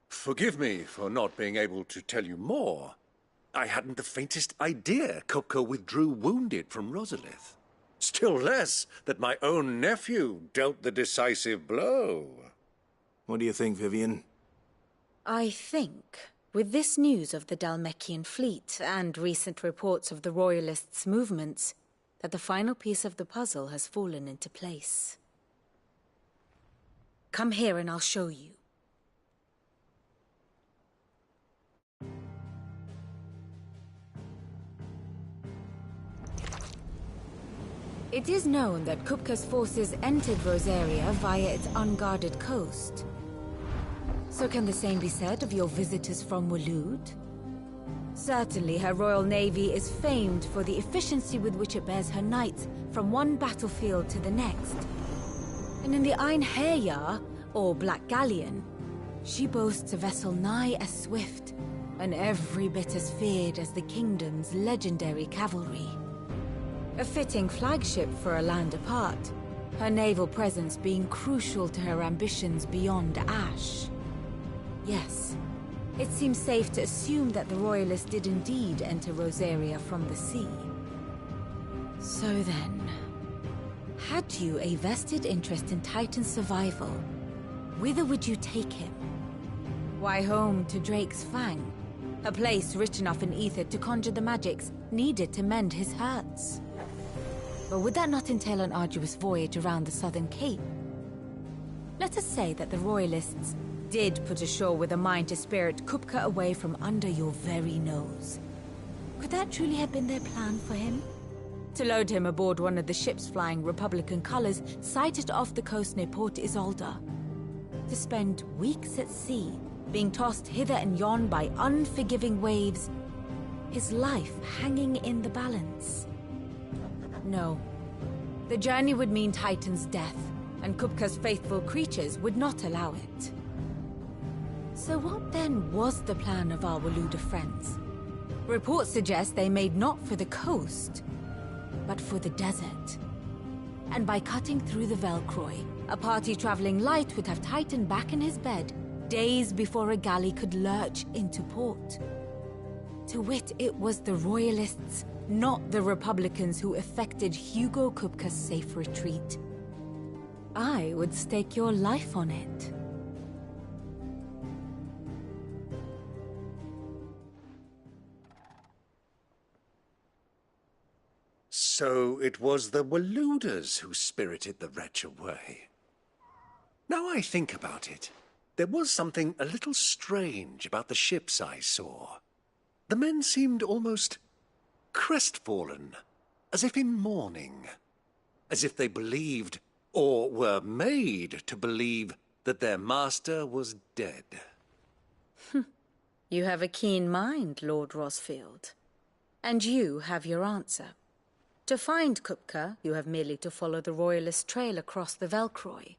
R: Forgive me for not being able to tell you more. I hadn't the faintest idea Kupka withdrew wounded from Rosalith. Still less that my own nephew dealt the decisive blow. What do you think, Vivian?
P: I think, with this news of the Dalmekian fleet and recent reports of the Royalists' movements, that the final piece of the puzzle has fallen into place. Come here and I'll show you. It is known that Kupka's forces entered Rosaria via its unguarded coast. So can the same be said of your visitors from Waloed? Certainly her Royal Navy is famed for the efficiency with which it bears her knights from one battlefield to the next. And in the Einherjar, or Black Galleon, she boasts a vessel nigh as swift, and every bit as feared as the kingdom's legendary cavalry. A fitting flagship for a land apart, her naval presence being crucial to her ambitions beyond Ash. Yes, it seems safe to assume that the Royalists did indeed enter Rosaria from the sea. So then, had you a vested interest in Titan's survival, whither would you take him? Why, home to Drake's Fang, a place rich enough in ether to conjure the magics needed to mend his hurts. But would that not entail an arduous voyage around the southern cape? Let us say that the Royalists did put ashore with a mind to spirit Kupka away from under your very nose. Could that truly have been their plan for him? To load him aboard one of the ships flying Republican colors sighted off the coast near Port Isolde. To spend weeks at sea, being tossed hither and yon by unforgiving waves, his life hanging in the balance. No. The journey would mean Titan's death, and Kupka's faithful creatures would not allow it. So what then was the plan of our Waluda friends? Reports suggest they made not for the coast, but for the desert. And by cutting through the Velcroy, a party traveling light would have Titan back in his bed days before a galley could lurch into port. To wit, it was the Royalists, not the Republicans, who effected Hugo Kupka's safe retreat. I would stake your life on it.
R: So it was the Waludas who spirited the wretch away. Now I think about it, there was something a little strange about the ships I saw. The men seemed almost crestfallen, as if in mourning, as if they believed, or were made to believe, that their master was dead.
P: You have a keen mind, Lord Rosfield. And you have your answer. To find Kupka, you have merely to follow the Royalist trail across the Velcroy.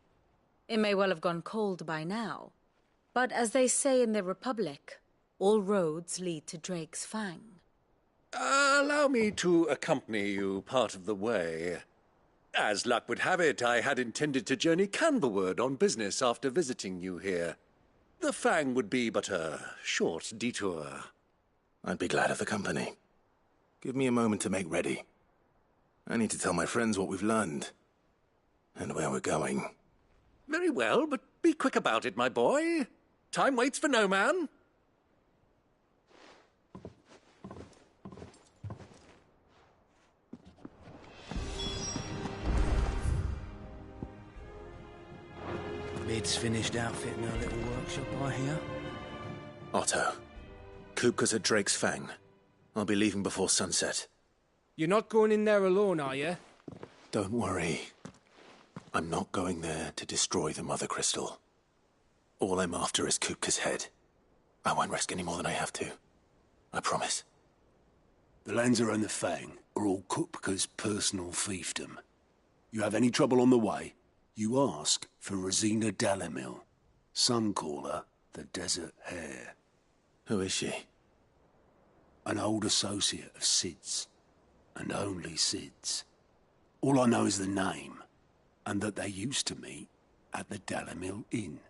P: It may well have gone cold by now, but as they say in the Republic, all roads lead to Drake's Fang.
R: Allow me to accompany you part of the way. As luck would have it, I had intended to journey Canberward on business after visiting you here. The Fang would be but a short detour.
F: I'd be glad of the company. Give me a moment to make ready. I need to tell my friends what we've learned, and where we're going.
R: Very well, but be quick about it, my boy. Time waits for no man.
B: Bid's finished outfitting her little workshop, I hear.
F: Otto, Kupka's at Drake's Fang. I'll be leaving before sunset.
N: You're not going in there alone, are you?
F: Don't worry. I'm not going there to destroy the Mother Crystal. All I'm after is Kupka's head. I won't risk any more than I have to. I promise.
C: The Lanza and the Fang are all Kupka's personal fiefdom. You have any trouble on the way, you ask for Rosina Dalamil, Suncaller, the Desert Hare.
F: Who is she?
C: An old associate of Sid's, and only Sid's. All I know is the name, and that they used to meet at the Dalamil Inn.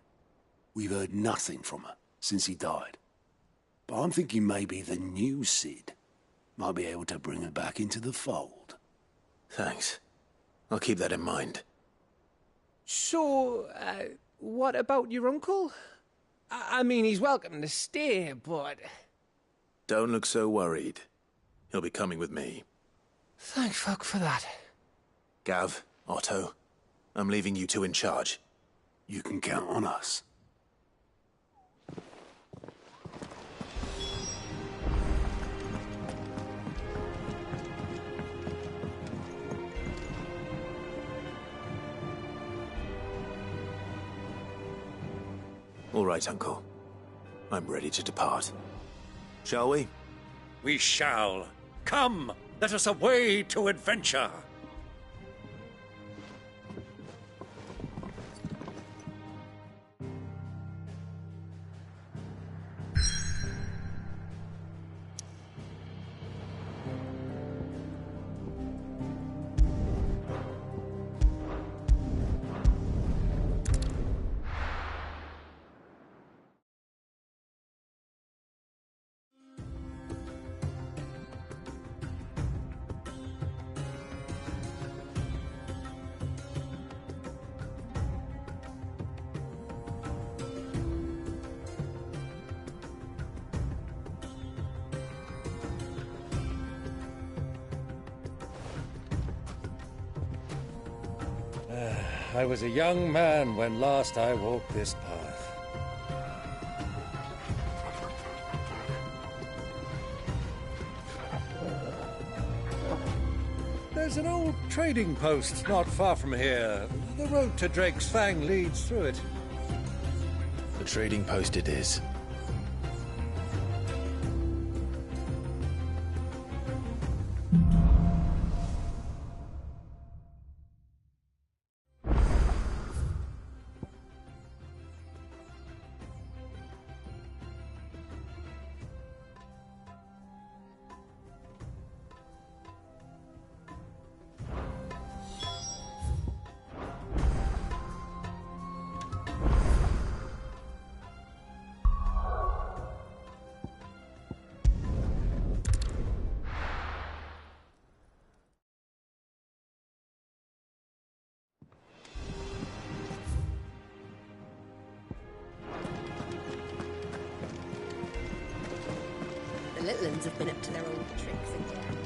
C: We've heard nothing from her since he died. But I'm thinking maybe the new Sid might be able to bring her back into the fold.
F: Thanks. I'll keep that in mind.
N: So, what about your uncle? I mean, he's welcome to stay, but...
F: Don't look so worried. He'll be coming with me.
N: Thank fuck for that.
F: Gav, Otto, I'm leaving you two in charge.
C: You can count on us.
F: All right, Uncle. I'm ready to depart. Shall we?
R: We shall. Come, let us away to adventure. I was a young man when last I walked this path. old trading post not far from here. The road to Drake's Fang leads through it.
F: The trading post it is.
E: The little ones have been up to their old tricks again.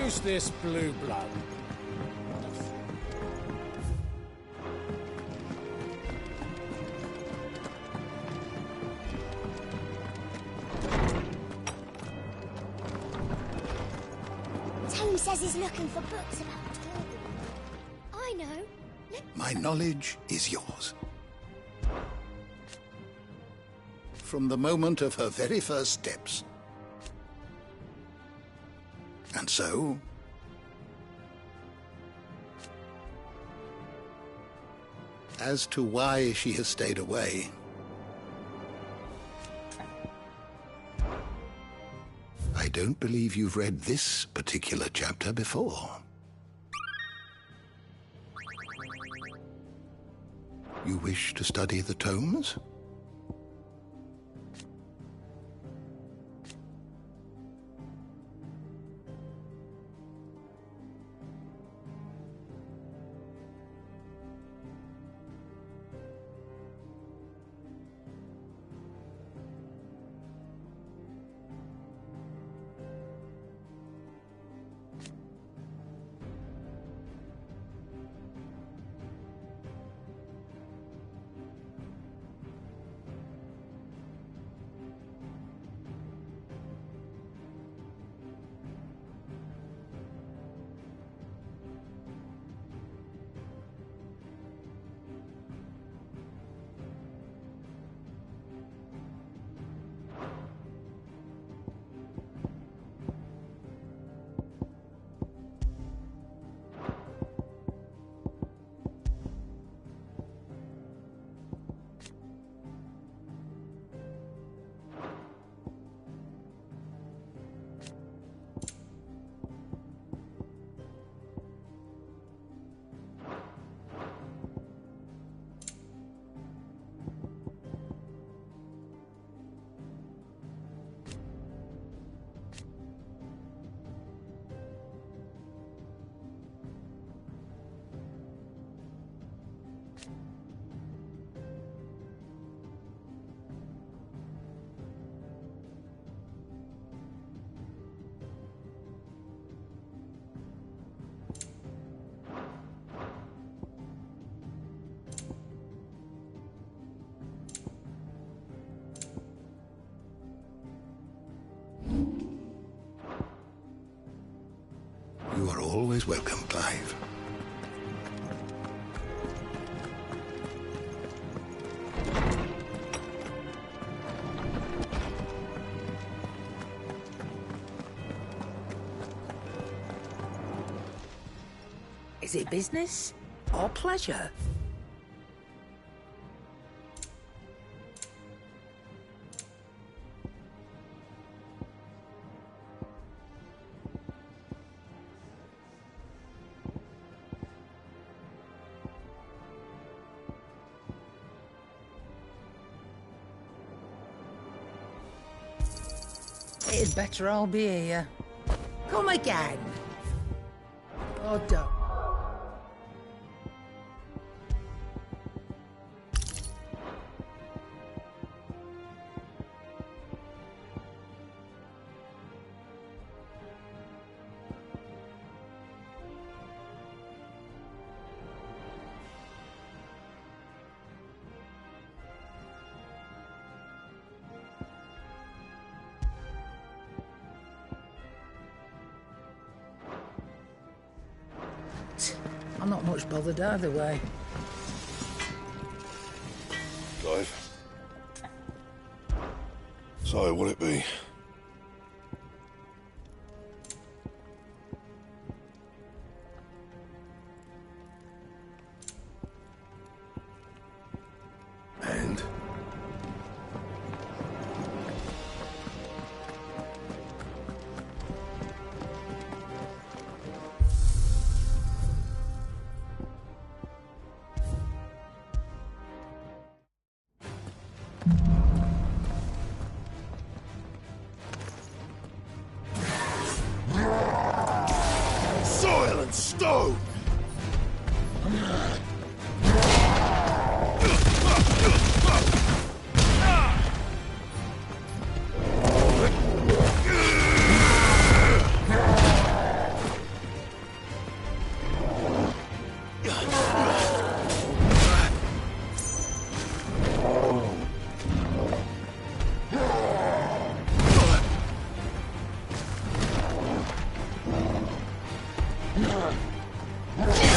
W: Who's this blue blood?
S: Tome says he's looking for books about Torgal. I know.
L: My knowledge is yours. From the moment of her very first steps. And so, as to why she has stayed away, I don't believe you've read this particular chapter before. You wish to study the tomes? You are always welcome, Clive.
G: Is it business or pleasure? It'd better all be here. Come again. Oh, don't. I'm not much bothered either way.
M: Clive. So, what'll it be? And? Soil and stone! No.